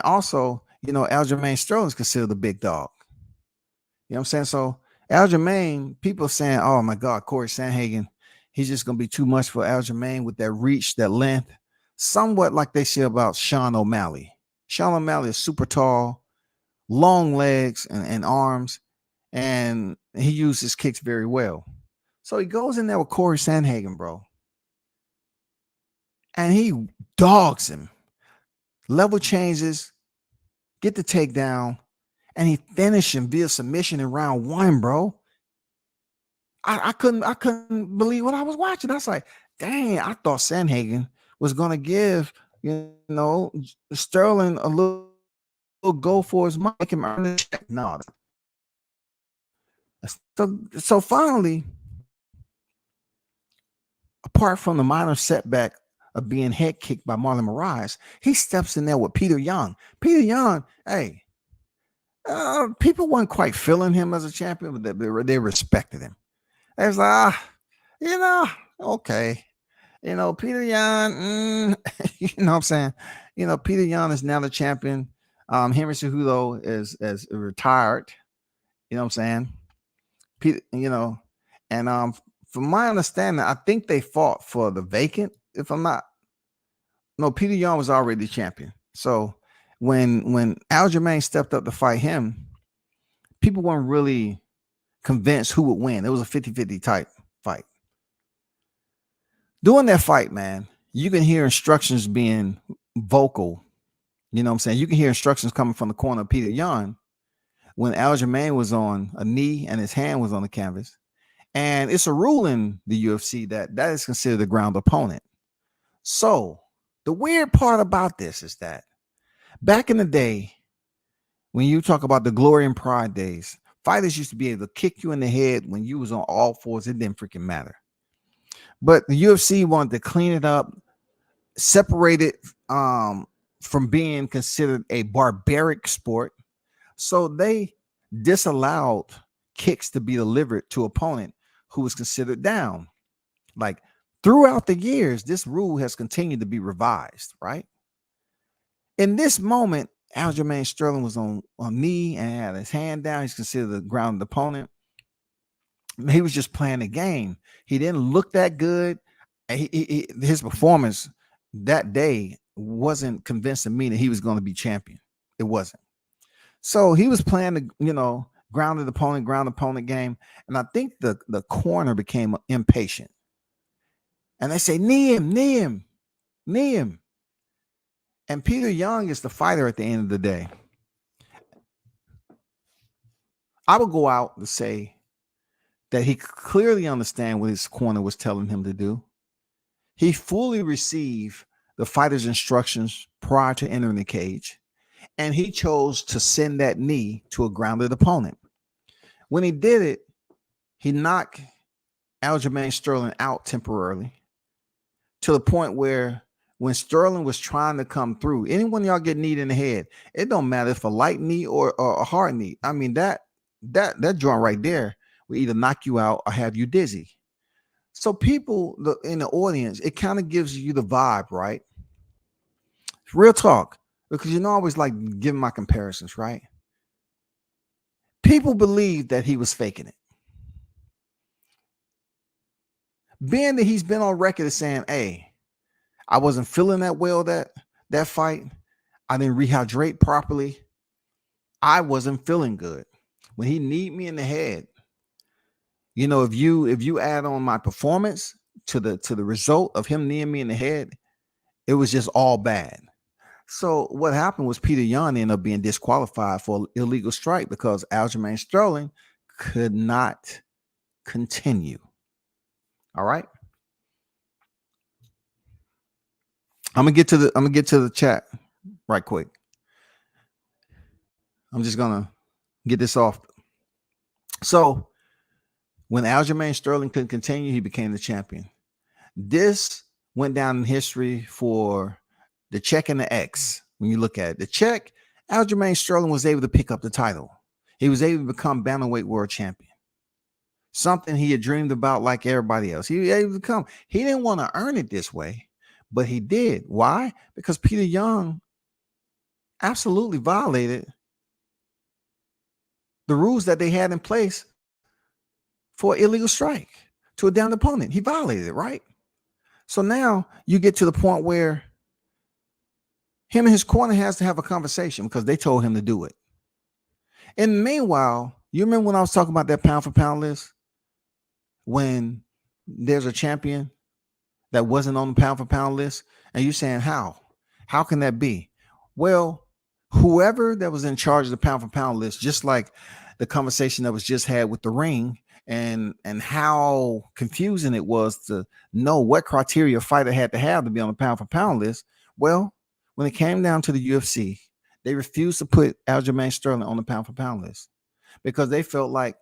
also, Aljamain Sterling is considered the big dog. You know what I'm saying? So Aljamain, people are saying, oh my God, Corey Sandhagen, he's just going to be too much for Aljamain with that reach, that length. Somewhat like they say about Sean O'Malley. Sean O'Malley is super tall, long legs and arms, and he uses kicks very well. So he goes in there with Corey Sandhagen, bro. And he dogs him. Level changes, get the takedown, and he finished him via submission in round 1, bro. I couldn't believe what I was watching. I was like, dang, I thought Sandhagen was gonna give Sterling a little go for his money, make him earn the check. No. So finally, apart from the minor setback of being head kicked by Marlon Moraes, he steps in there with Peter Young. Peter Young, hey, people weren't quite feeling him as a champion, but they respected him. It's like, okay. Peter Yan, you know what I'm saying? Peter Yan is now the champion. Henry Cejudo is retired. You know what I'm saying? Peter, and from my understanding, I think they fought for the vacant. If I'm not, no, Peter Yan was already the champion. So when Aljamain stepped up to fight him, people weren't really convinced who would win. It was a 50-50 type fight. During that fight, man, you can hear instructions being vocal. You know what I'm saying? You can hear instructions coming from the corner of Peter Yan when Aljamain was on a knee and his hand was on the canvas. And it's a rule in the UFC that is considered a ground opponent. So the weird part about this is that back in the day, when you talk about the glory and pride days, fighters used to be able to kick you in the head when you was on all fours. It didn't freaking matter. But the UFC wanted to clean it up, separate it from being considered a barbaric sport. So they disallowed kicks to be delivered to opponent who was considered down. Like throughout the years, this rule has continued to be revised, right? In this moment, Aljamain Sterling was on knee and had his hand down. He's considered a grounded opponent. He was just playing the game. He didn't look that good. His performance that day wasn't convincing me that he was going to be champion. It wasn't. So he was playing the, grounded opponent game. And I think the corner became impatient. And they say, knee him. And Peter Yan is the fighter at the end of the day. I would go out to say that he clearly understand what his corner was telling him to do. He fully received the fighter's instructions prior to entering the cage, and he chose to send that knee to a grounded opponent. When he did it, he knocked Aljamain Sterling out temporarily to the point where when Sterling was trying to come through, anyone y'all get kneed in the head, it don't matter if a light knee or a hard knee. I mean, that joint right there will either knock you out or have you dizzy. So people in the audience, it kind of gives you the vibe, right? Real talk, because I always like giving my comparisons, right? People believe that he was faking it. Being that he's been on record as saying, hey, I wasn't feeling that well that fight. I didn't rehydrate properly. I wasn't feeling good. When he kneed me in the head, if you add on my performance to the result of him kneeing me in the head, it was just all bad. So what happened was Peter Yan ended up being disqualified for illegal strike because Aljamain Sterling could not continue. All right. I'm gonna get to the chat right quick. I'm just gonna get this off. So when Aljamain Sterling couldn't continue, he became the champion. This went down in history for the check and the X. When you look at it, the check, Aljamain Sterling was able to pick up the title. He was able to become Bantamweight world champion. Something he had dreamed about like everybody else. He was able to come. He didn't want to earn it this way, but he did. Why? Because Peter Yan absolutely violated the rules that they had in place for illegal strike to a downed opponent. He violated it, right? So now you get to the point where him and his corner has to have a conversation because they told him to do it. And meanwhile, you remember when I was talking about that pound for pound list? When there's a champion that wasn't on the pound for pound list, and you're saying, how can that be? Well, whoever that was in charge of the pound for pound list, just like the conversation that was just had with the ring and how confusing it was to know what criteria a fighter had to have to be on the pound for pound list. Well, when it came down to the UFC, they refused to put Aljamain Sterling on the pound for pound list because they felt like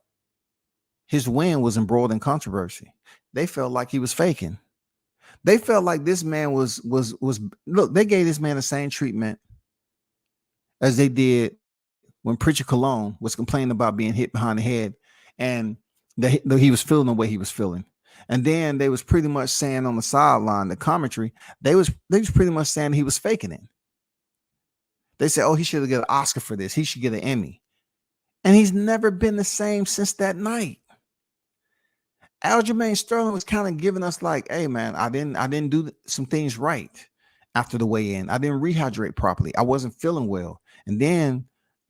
his win was embroiled in controversy. They felt like he was faking. They felt like this man was look, they gave this man the same treatment as they did when Preacher Cologne was complaining about being hit behind the head and that he was feeling the way he was feeling. And then they was pretty much saying on the sideline, the commentary, they was pretty much saying he was faking it. They said, oh, he should get an Oscar for this. He should get an Emmy. And he's never been the same since that night. Aljamain Sterling was kind of giving us like, hey man, I didn't do some things right. after the weigh-in. I didn't rehydrate properly. I wasn't feeling well. And then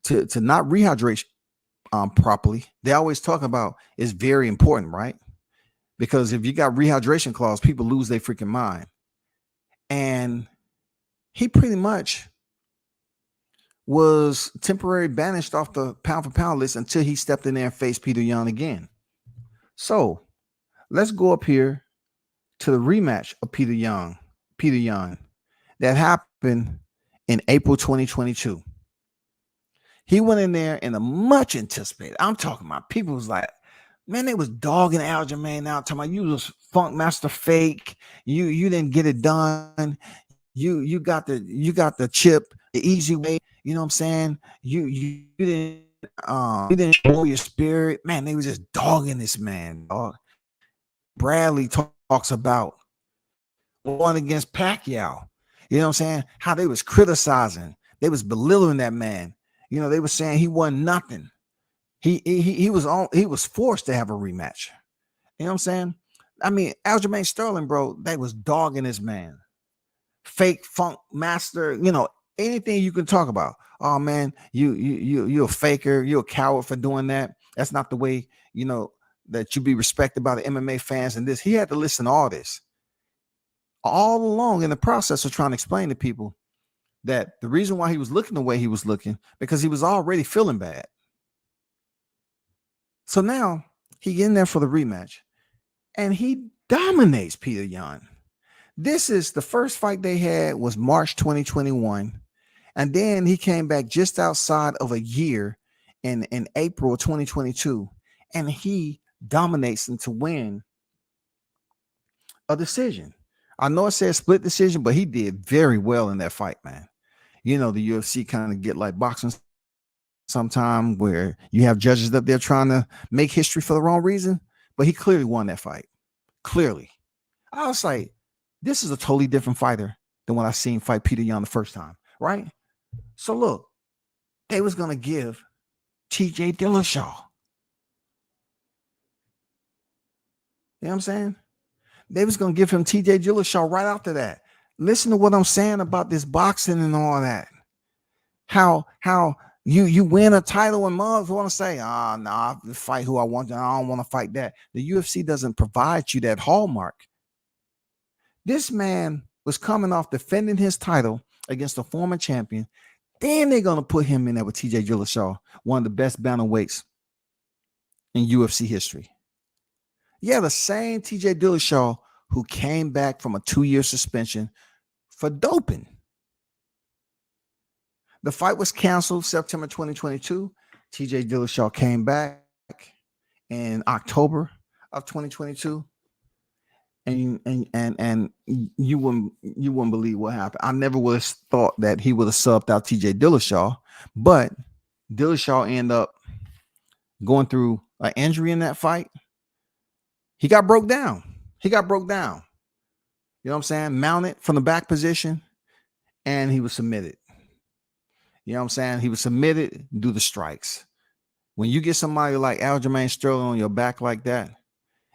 to not rehydrate properly, they always talk about is very important, right? Because if you got rehydration clause, people lose their freaking mind. And he pretty much was temporarily banished off the pound for pound list until he stepped in there and faced Peter Yan again. So let's go up here to the rematch of Peter Yan that happened in April 2022. He went in there in a much anticipated. I'm talking about people was like, man, they was dogging Aljamain out, talking about you was Funk Master fake. You didn't get it done. You got the chip the easy way. You know what I'm saying? You didn't show your spirit. Man, they was just dogging this man. Dog. Bradley talks about one against Pacquiao. You know what I'm saying? How they was criticizing, they was belittling that man. You know, they were saying he won nothing. He was forced to have a rematch. You know what I'm saying? I mean, Aljamain Sterling, bro, they was dogging this man. Fake Funk Master, you know, anything you can talk about. Oh man, you're a faker, you're a coward for doing that. That's not the way, you know, that you be respected by the MMA fans and this. He had to listen to all this. All along in the process of trying to explain to people that the reason why he was looking the way he was looking, because he was already feeling bad. So now he get in there for the rematch and he dominates Peter Yan. This is the first fight they had was March 2021. And then he came back just outside of a year in April 2022. And he dominates them to win a decision. I know it says split decision, but he did very well in that fight, man. You know, the UFC kind of get like boxing sometime where you have judges up there trying to make history for the wrong reason, but he clearly won that fight. Clearly. I was like, this is a totally different fighter than when I seen fight Peter Yan the first time, right? So look, they was going to give TJ Dillashaw. You know what I'm saying? They was going to give him TJ Dillashaw right after that. Listen to what I'm saying about this boxing and all that. How you win a title and moms want to say, I fight who I want. I don't want to fight that. The UFC doesn't provide you that hallmark. This man was coming off defending his title against a former champion. Then they're going to put him in there with TJ Dillashaw, one of the best bantamweights in UFC history. Yeah, the same TJ Dillashaw who came back from a 2-year suspension for doping. The fight was canceled September 2022. TJ Dillashaw came back in October of 2022. And you wouldn't believe what happened. I never would have thought that he would have subbed out TJ Dillashaw, but Dillashaw ended up going through an injury in that fight. He got broke down. You know what I'm saying? Mounted from the back position, and he was submitted. You know what I'm saying? He was submitted, do the strikes. When you get somebody like Aljamain Sterling on your back like that,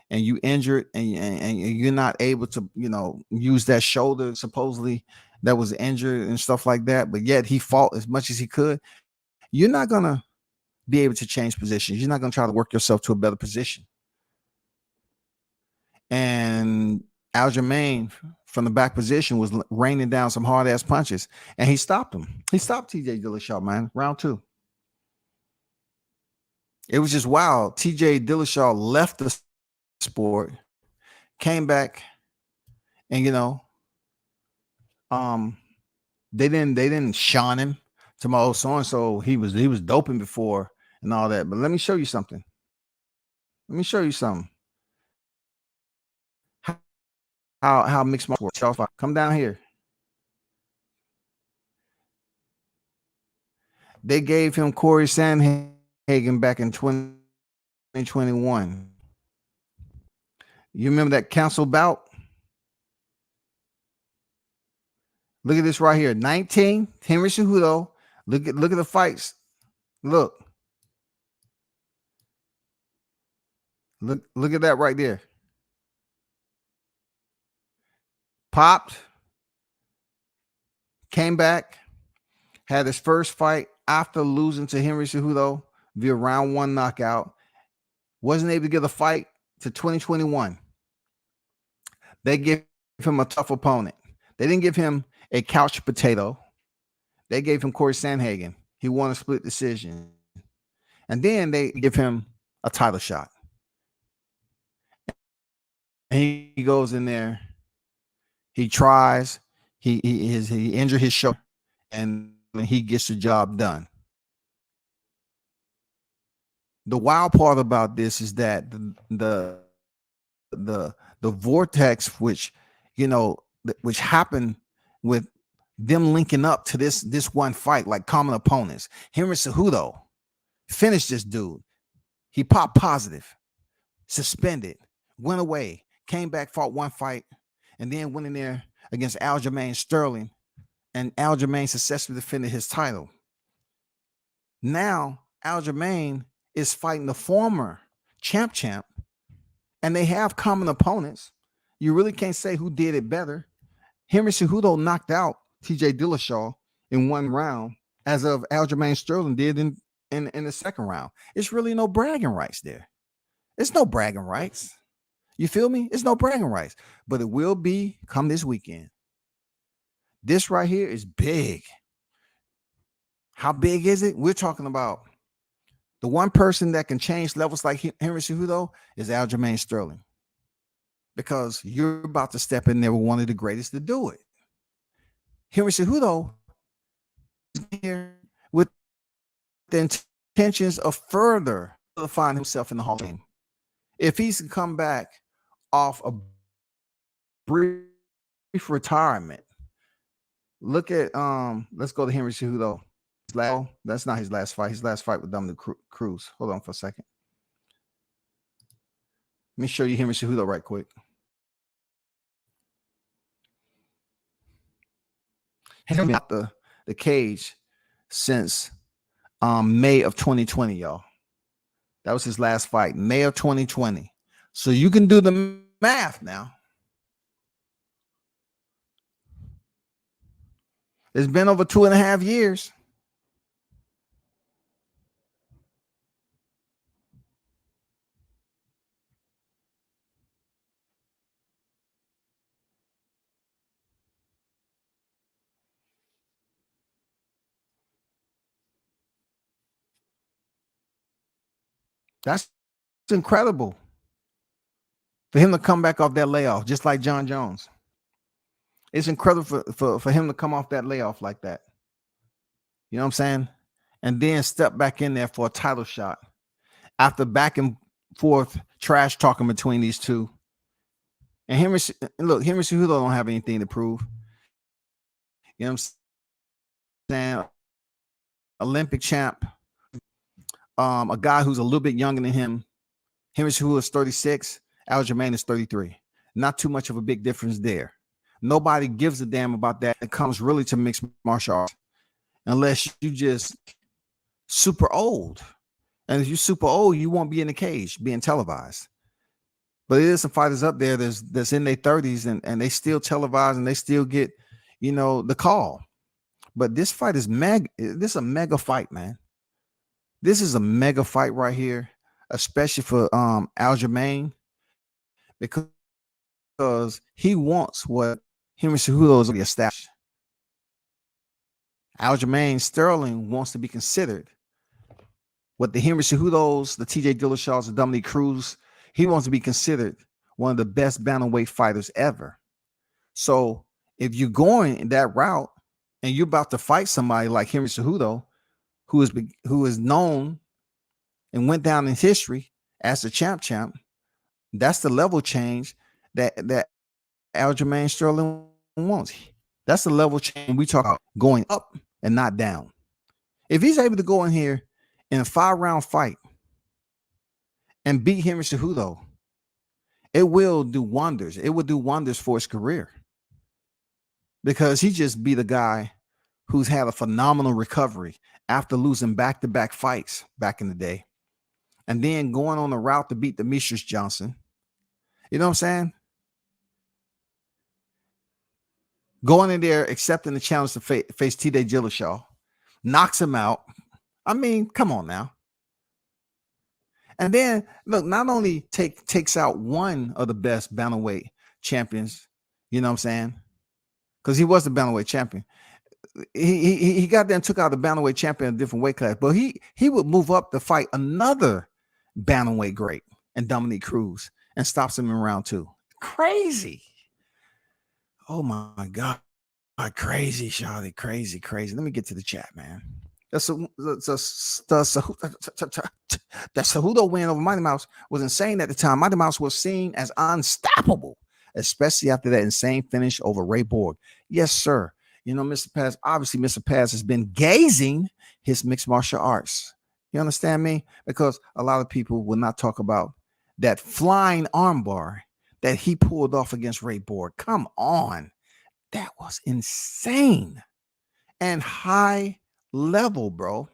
and you injured and you're not able to, you know, use that shoulder supposedly that was injured and stuff like that, but yet he fought as much as he could, you're not going to be able to change positions. You're not going to try to work yourself to a better position. And Aljamain from the back position was raining down some hard ass punches, and he stopped him. He stopped TJ Dillashaw, man, round 2. It was just wild. TJ Dillashaw left the sport, came back, and you know, they didn't shun him to my old so and so. He was doping before and all that. But let me show you something. How mixed martial arts. Come down here. They gave him Corey Sandhagen back in 2021. You remember that council bout? Look at this right here. 19, Henry Cejudo. Look at the fights. Look at that right there. Popped. Came back, had his first fight after losing to Henry Cejudo via round 1 knockout. Wasn't able to get a fight to 2021. They gave him a tough opponent. They didn't give him a couch potato. They gave him Corey Sandhagen. He won a split decision. And then they give him a title shot. And he goes in there. He tries. He injured his shoulder, and he gets the job done. The wild part about this is that the vortex, which which happened with them linking up to this one fight like common opponents. Henry Cejudo finished this dude. He popped positive, suspended, went away, came back, fought one fight, and then went in there against Aljamain Sterling, and Aljamain successfully defended his title. Now Aljamain is fighting the former champ, and they have common opponents. You really can't say who did it better. Henry Cejudo knocked out TJ Dillashaw in 1 round, as of Aljamain Sterling did in the second round. It's really no bragging rights there. It's no bragging rights. You feel me? It's no bragging rights, but it will be come this weekend. This right here is big. How big is it? We're talking about the one person that can change levels like Henry Cejudo is Aljamain Sterling, because you're about to step in there with one of the greatest to do it. Henry Cejudo is here with the intentions of further solidifying himself in the Hall of Fame. If he's to come back off a brief retirement, look at let's go to Henry Cejudo. That's not his last fight. His last fight with Dominic Cruz. Hold on for a second. Let me show you Henry Cejudo right quick. He's been out the cage since May of 2020, y'all. That was his last fight, May of 2020. So you can do the math now. It's been over 2.5 years. That's incredible for him to come back off that layoff, just like John Jones. It's incredible for him to come off that layoff like that. You know what I'm saying? And then step back in there for a title shot after back and forth trash talking between these two. And Henry Cejudo don't have anything to prove. You know what I'm saying? Olympic champ, a guy who's a little bit younger than him. Henry Cejudo is 36. Aljamain is 33. Not too much of a big difference there. Nobody gives a damn about that. It comes really to mixed martial arts, unless you just super old. And if you're super old, you won't be in the cage being televised. But there is some fighters up there that's in their 30s and they still televise and they still get, the call. But this fight is mega. This is a mega fight, man. This is a mega fight right here, especially for Aljamain, because he wants what Henry Cejudo is already established. Aljamain Sterling wants to be considered what the Henry Cejudos, the TJ Dillashaws, the Dominic Cruz. He wants to be considered one of the best bantamweight fighters ever. So if you're going that route and you're about to fight somebody like Henry Cejudo, who is known and went down in history as the champ, that's the level change that Aljamain Sterling wants. That's the level change we talk about, going up and not down. If he's able to go in here in a 5-round fight and beat Henry Cejudo, it will do wonders. It will do wonders for his career, because he just beat a guy who's had a phenomenal recovery after losing back-to-back fights back in the day, and then going on the route to beat Demetrius Johnson. You know what I'm saying? going in there, accepting the challenge to face T.J. Dillashaw, knocks him out. I mean, come on now. And then look, not only takes out one of the best bantamweight champions, you know what I'm saying? Because he was the bantamweight champion. He got there and took out the bantamweight champion in a different weight class, but he would move up to fight another bantamweight great and Dominique Cruz and stops him in round 2. Crazy. Oh my God. Crazy, Charlie. Crazy. Let me get to the chat, man. The Cejudo win over Mighty Mouse was insane at the time. Mighty Mouse was seen as unstoppable, especially after that insane finish over Ray Borg. Yes, sir. You know, Mr. Paz, obviously Mr. Paz has been gazing his mixed martial arts. You understand me? Because a lot of people will not talk about that flying armbar that he pulled off against Ray Borg. Come on. That was insane. And high level, bro.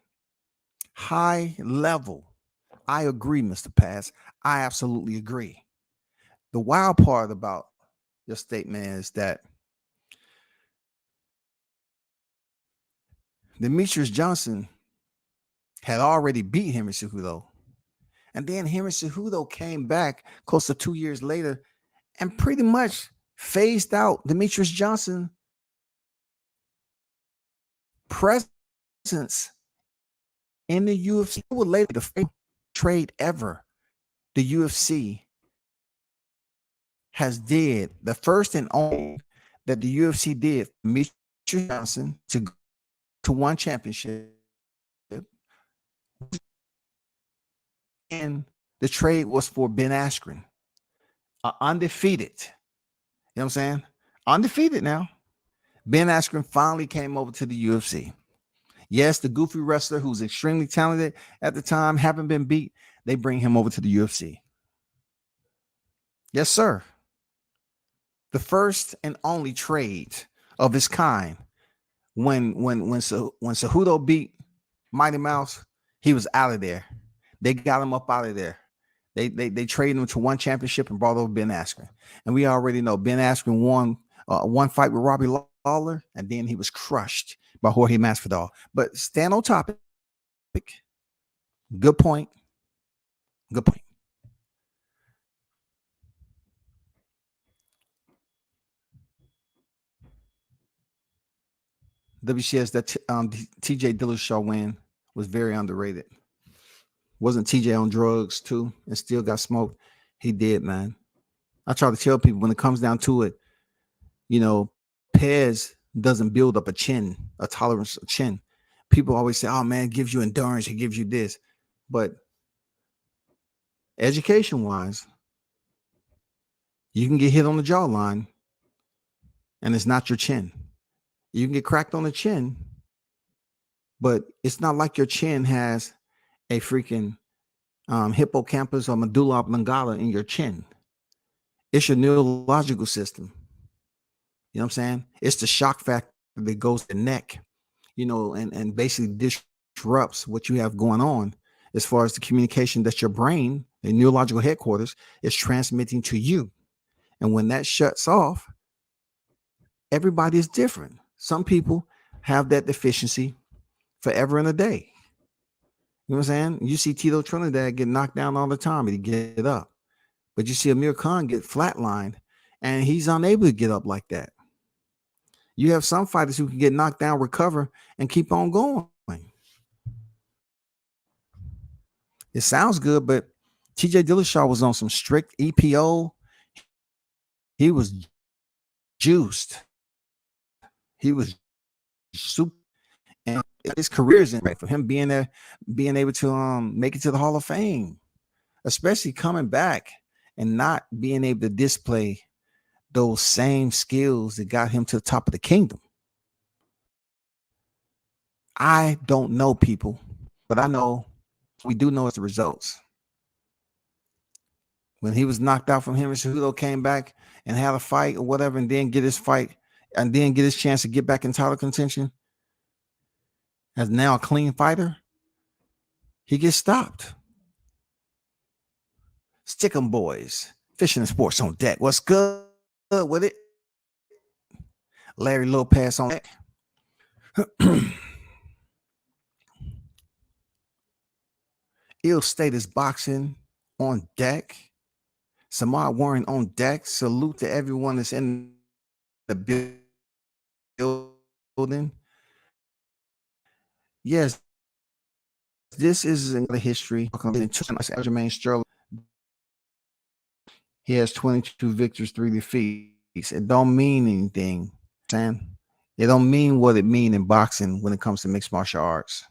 High level. I agree, Mr. Paz. I absolutely agree. The wild part about your statement is that Demetrius Johnson had already beat Henry Cejudo. And then Henry Cejudo came back close to 2 years later and pretty much phased out Demetrius Johnson presence in the UFC. It was later the first trade ever the UFC has did. The first and only that the UFC did, Demetrius Johnson to one championship. And the trade was for Ben Askren, undefeated. You know what I'm saying? Undefeated now. Ben Askren finally came over to the UFC. Yes, the goofy wrestler who's extremely talented at the time, haven't been beat. They bring him over to the UFC. Yes, sir. The first and only trade of its kind. When Cejudo beat Mighty Mouse, he was out of there. They got him up out of there. They traded him to one championship and brought over Ben Askren. And we already know Ben Askren won one fight with Robbie Lawler, and then he was crushed by Jorge Masvidal. But stand on topic. Good point. Good point. WCS, that TJ Dillashaw win was very underrated. Wasn't TJ on drugs too and still got smoked? He did, man. I try to tell people when it comes down to it, you know, Pez doesn't build up a chin, a tolerance, a chin. People always say, oh man, it gives you endurance, it gives you this. But education-wise, you can get hit on the jawline and it's not your chin. You can get cracked on the chin, but it's not like your chin has a freaking hippocampus or medulla oblongata in your chin. It's your neurological system. You know what I'm saying? It's the shock factor that goes to the neck, you know, and basically disrupts what you have going on as far as the communication that your brain, the neurological headquarters, is transmitting to you. And when that shuts off, everybody is different. Some people have that deficiency forever and a day. You know what I'm saying? You see Tito Trinidad get knocked down all the time, and he get up. But you see Amir Khan get flatlined, and he's unable to get up like that. You have some fighters who can get knocked down, recover, and keep on going. It sounds good, but TJ Dillashaw was on some strict EPO. He was juiced. He was super. And his career is in right for him being there, being able to make it to the Hall of Fame, especially coming back and not being able to display those same skills that got him to the top of the kingdom. I don't know, people, but I know we do know it's the results. When he was knocked out from Henry Cejudo, came back and had a fight or whatever, and then get his fight and then get his chance to get back in title contention as now a clean fighter, he gets stopped. Stick 'em boys, fishing and sports on deck. What's good with it? Larry Lopez on deck. Ill Status Boxing on deck. Samar Warren on deck. Salute to everyone that's in the building. Yes, this is in the history. Jermaine Sterling. He has 22 victories, 3 defeats. It don't mean anything, Sam. It don't mean what it mean in boxing when it comes to mixed martial arts.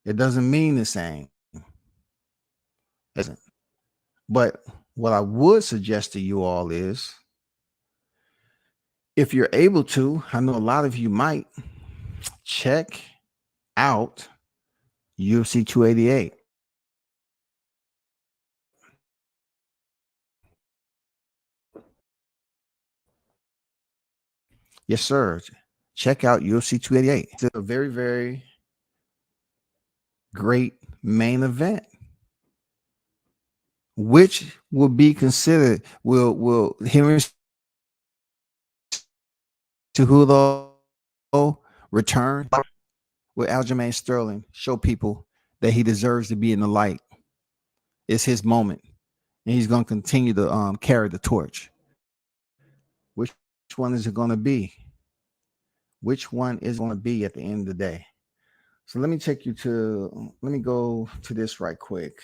It doesn't mean the same. It doesn't. But what I would suggest to you all is, if you're able to, I know a lot of you might, check out UFC 288. Yes, sir. Check out UFC 288. It's a very, very great main event, which will be considered, will Henry Cejudo return? Will Aljamain Sterling show people that he deserves to be in the light? It's his moment, and he's going to continue to carry the torch. Which one is it going to be? Which one is going to be at the end of the day? So let me take you to, let me go to this right quick.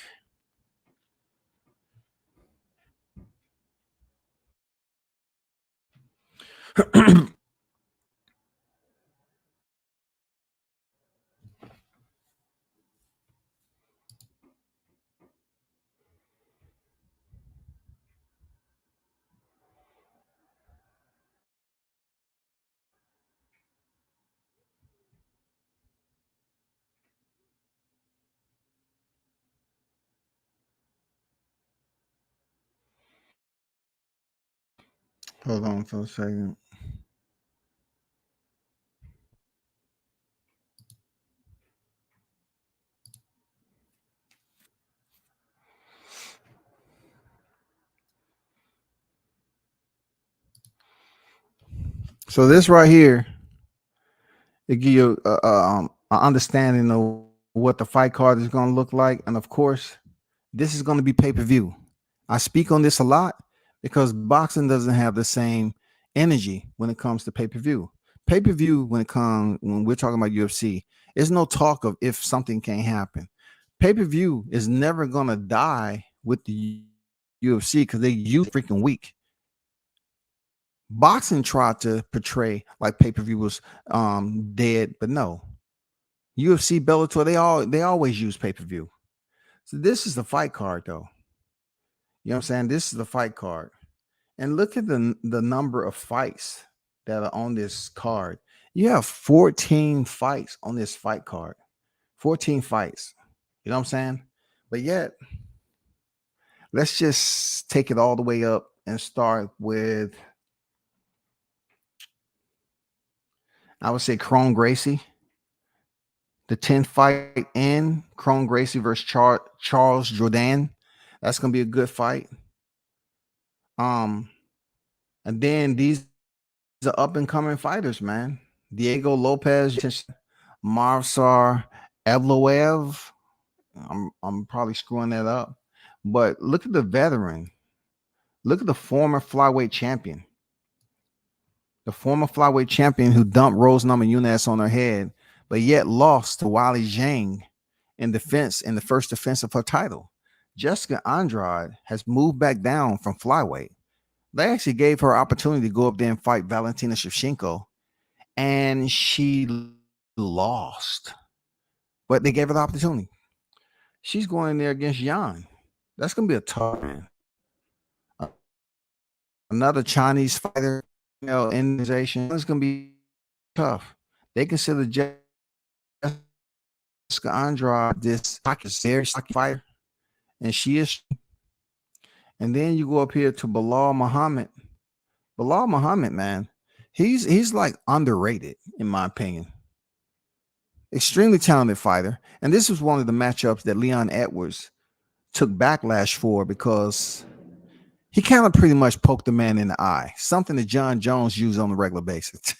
Hold on for a second. So this right here, it give you an understanding of what the fight card is going to look like, and of course, this is going to be pay-per-view. I speak on this a lot because boxing doesn't have the same energy when it comes to pay-per-view. Pay-per-view, when we're talking about UFC, there's no talk of if something can't happen. Pay-per-view is never going to die with the UFC because they use freaking weak. Boxing tried to portray like pay-per-view was dead, but no. UFC, Bellator, they always use pay-per-view. So this is the fight card, though. You know what I'm saying? This is the fight card. And look at the number of fights that are on this card. You have 14 fights on this fight card. 14 fights. You know what I'm saying? But yet, let's just take it all the way up and start with, I would say, Cron Gracie. The 10th fight in Cron Gracie versus Charles Jourdain. That's gonna be a good fight. And then these are up and coming fighters, man. Diego Lopez, Marsar Evloev. I'm probably screwing that up, but look at the veteran. Look at the former flyweight champion. The former flyweight champion who dumped Rose Namajunas on her head, but yet lost to Weili Zhang in the first defense of her title. Jessica Andrade has moved back down from flyweight. They actually gave her opportunity to go up there and fight Valentina Shevchenko, and she lost. But they gave her the opportunity. She's going in there against Yan. That's going to be a tough man. Another Chinese fighter, organization. It's going to be tough. They consider Jessica Andrade this very stocky fighter, and she is. And then you go up here to Bilal Muhammad. Bilal Muhammad, man, he's like underrated in my opinion. Extremely talented fighter, and this was one of the matchups that Leon Edwards took backlash for because he kind of pretty much poked the man in the eye, something that John Jones used on a regular basis.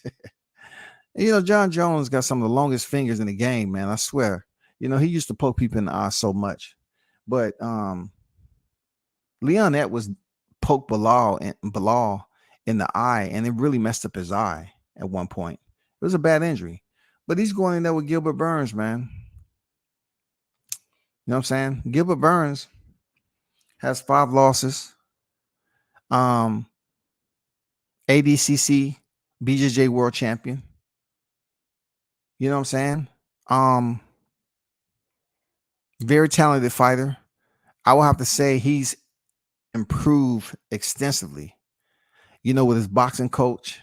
John Jones got some of the longest fingers in the game, man. I swear. He used to poke people in the eye so much. But Leon Edwards poked Bilal in the eye, and it really messed up his eye at one point. It was a bad injury. But he's going in there with Gilbert Burns, man. You know what I'm saying? Gilbert Burns has 5 losses. ADCC BJJ World Champion. You know what I'm saying? Very talented fighter. I will have to say he's improved extensively. With his boxing coach,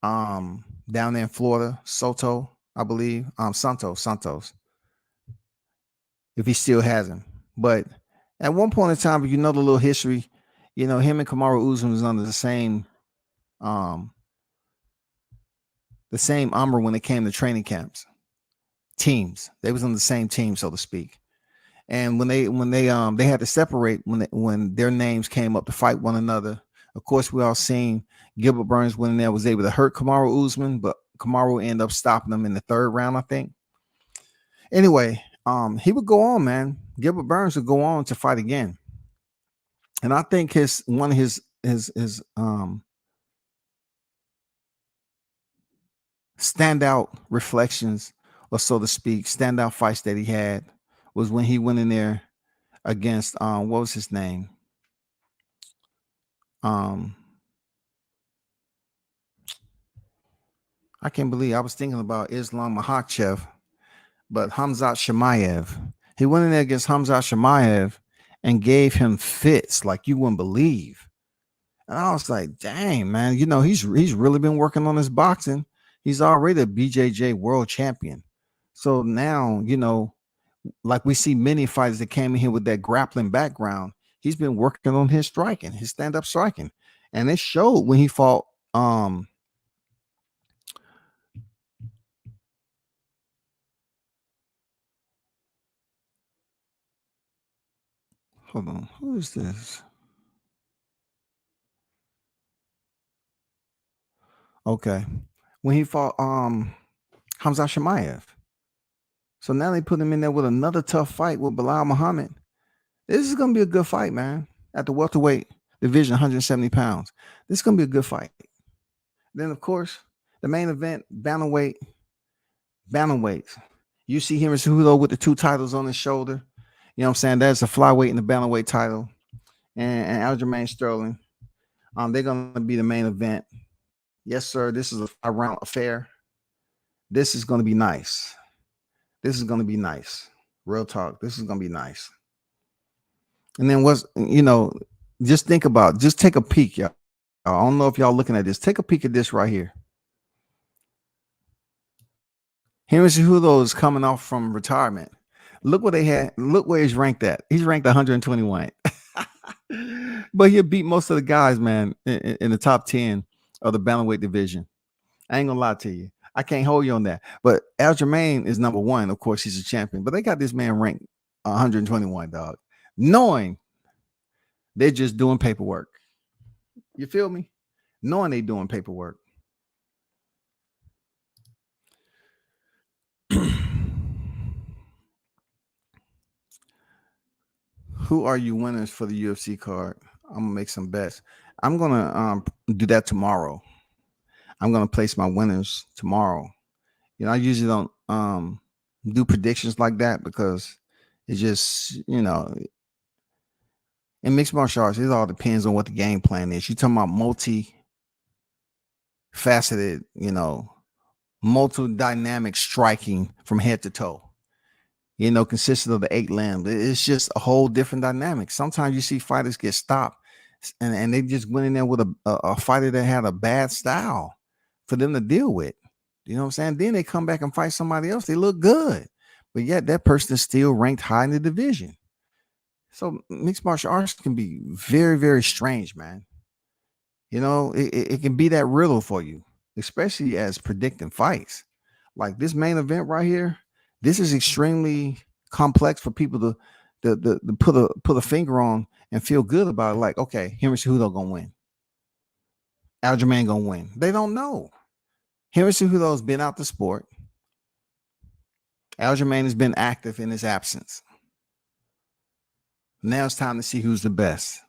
down there in Florida, Soto, I believe, Santos, if he still has him. But at one point in time, if you know the little history, him and Kamaru Usman was under the same umbrella when it came to training camps, teams. They was on the same team, so to speak. And when they had to separate when their names came up to fight one another. Of course, we all seen Gilbert Burns went in there, was able to hurt Kamaru Usman, but Kamaru ended up stopping him in the 3rd round, I think. Anyway, he would go on, man. Gilbert Burns would go on to fight again. And I think one of his standout reflections, or so to speak, standout fights that he had was when he went in there against what was his name? I can't believe I was thinking about Islam Makhachev, but Khamzat Chimaev. He went in there against Khamzat Chimaev and gave him fits like you wouldn't believe. And I was like, dang, man, he's really been working on his boxing. He's already a BJJ world champion. So now, like we see many fighters that came in here with that grappling background, he's been working on his striking, his stand-up striking. And it showed when he fought hold on, who is this? Okay. When he fought Khamzat Chimaev. So now they put him in there with another tough fight with Bilal Muhammad. This is going to be a good fight, man. At the welterweight division, 170 pounds. This is going to be a good fight. Then, of course, the main event, Bantamweight. You see him and Cejudo with the 2 titles on his shoulder. You know what I'm saying? That's a flyweight and the Bantamweight title. And Aljamain Sterling. They're going to be the main event. Yes, sir. This is a 5-round affair. This is going to be nice. Real talk. This is going to be nice. And then just take a peek, y'all. I don't know if y'all looking at this. Take a peek at this right here. Henry Cejudo is coming off from retirement. Look what they had. Look where he's ranked at. He's ranked 121. But he'll beat most of the guys, man, in the top 10 of the bantamweight division. I ain't gonna lie to you. I can't hold you on that. But Aljamain is number 1. Of course, he's a champion. But they got this man ranked 121, dog. Knowing they're just doing paperwork. You feel me? Knowing they're doing paperwork. Who are you winners for the UFC card? I'm gonna make some bets. I'm gonna do that tomorrow. I'm gonna place my winners tomorrow. I usually don't do predictions like that because it just, in mixed martial arts, it all depends on what the game plan is. You're talking about multi-faceted, multi-dynamic striking from head to toe. Consistent of the 8 limbs. It's just a whole different dynamic. Sometimes you see fighters get stopped and they just went in there with a fighter that had a bad style for them to deal with. You know what I'm saying? Then they come back and fight somebody else. They look good, but yet that person is still ranked high in the division. So mixed martial arts can be very, very strange, man. It can be that riddle for you, especially as predicting fights. Like this main event right here. This is extremely complex for people the put a finger on and feel good about it. Like, okay, Henry Cejudo gonna win. Aljamain gonna win. They don't know. Henry Cejudo's been out the sport. Aljamain has been active in his absence. Now it's time to see who's the best.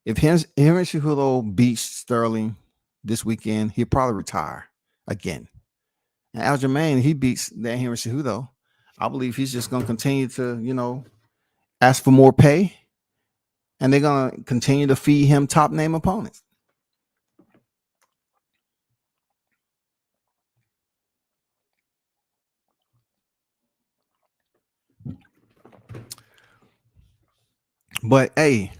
If Henry Cejudo beats Sterling this weekend, he'll probably retire again. And Aljamain, he beats that Henry Cejudo, I believe he's just going to continue to, ask for more pay, and they're going to continue to feed him top name opponents. But hey,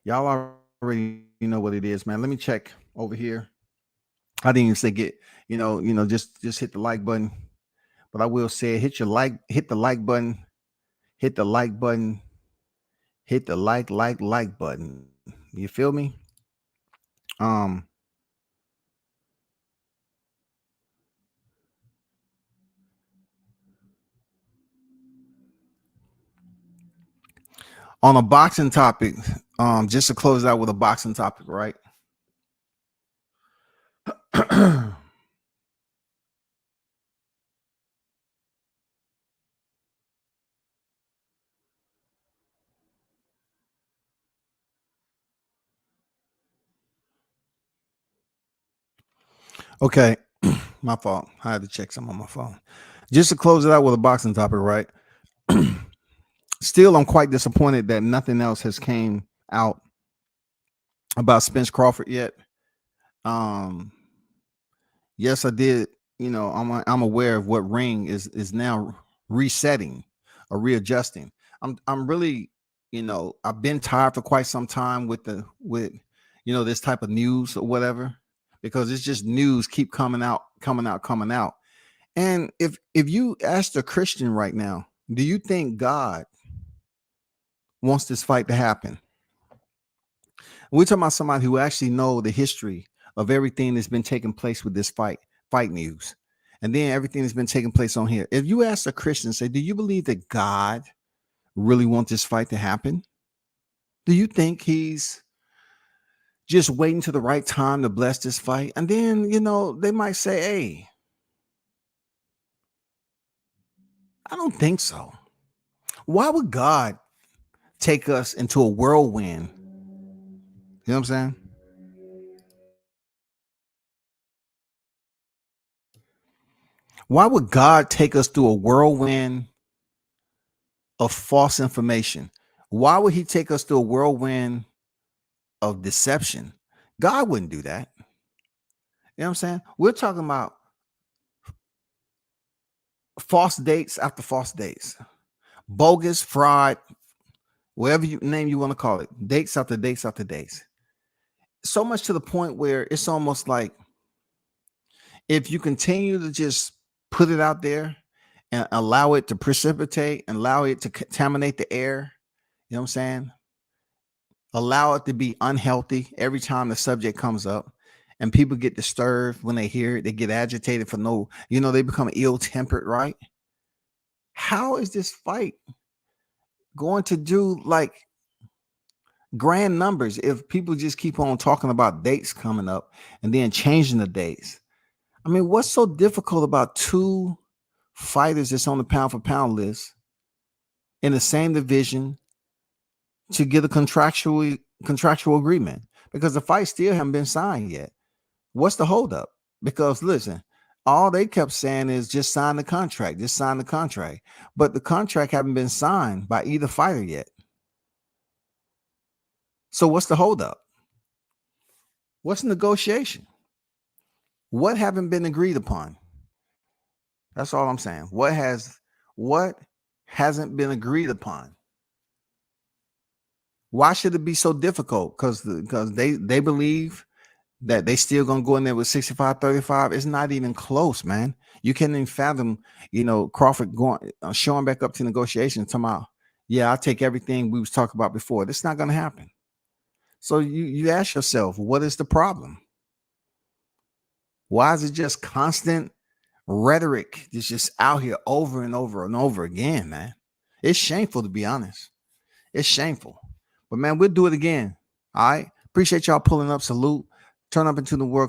y'all already know what it is, man. Let me check over here. I didn't even say just hit the like button, but I will say hit the like button, hit the like button, hit the like button. You feel me? On a boxing topic, just to close out with a boxing topic, right? Okay, my fault. I had to check some on my phone. Just to close it out with a boxing topic, right? Still, I'm quite disappointed that nothing else has came out about Spence Crawford yet. Yes, I did. I'm aware of what ring is now resetting or readjusting. I'm really, I've been tired for quite some time with this type of news or whatever, because it's just news keep coming out. And if you ask a Christian right now, do you think God wants this fight to happen? We're talking about somebody who actually know the history of everything that's been taking place with this fight news, and then everything that's been taking place on here. If you ask a Christian, say, do you believe that God really wants this fight to happen? Do you think he's just waiting to the right time to bless this fight? And then, they might say, hey, I don't think so. Why would God take us into a whirlwind? You know what I'm saying? Why would God take us through a whirlwind of false information? Why would he take us through a whirlwind of deception? God wouldn't do that. You know what I'm saying? We're talking about false dates after false dates, bogus, fraud, whatever name you want to call it, dates after dates after dates. So much to the point where it's almost like if you continue to just put it out there and allow it to precipitate and allow it to contaminate the air, you know what I'm saying? Allow it to be unhealthy every time the subject comes up, and people get disturbed when they hear it. They get agitated for they become ill-tempered, right? How is this fight going to do like grand numbers if people just keep on talking about dates coming up and then changing the dates? I mean, what's so difficult about two fighters that's on the pound for pound list in the same division to get a contractual agreement? Because the fight still haven't been signed yet. What's the holdup? Because listen, all they kept saying is just sign the contract, but the contract haven't been signed by either fighter yet. So what's the holdup? What's the negotiation? What haven't been agreed upon? That's all I'm saying. What hasn't been agreed upon? Why should it be so difficult? Because they believe that they still gonna go in there with 65-35. It's not even close, man. You can't even fathom, Crawford going showing back up to negotiations, talking about, yeah, I'll take everything we was talking about before. That's not gonna happen. So you ask yourself, what is the problem? Why is it just constant rhetoric that's just out here over and over and over again, man? It's shameful, to be honest. It's shameful. But man, we'll do it again. All right. Appreciate y'all pulling up. Salute. Turn up into the world.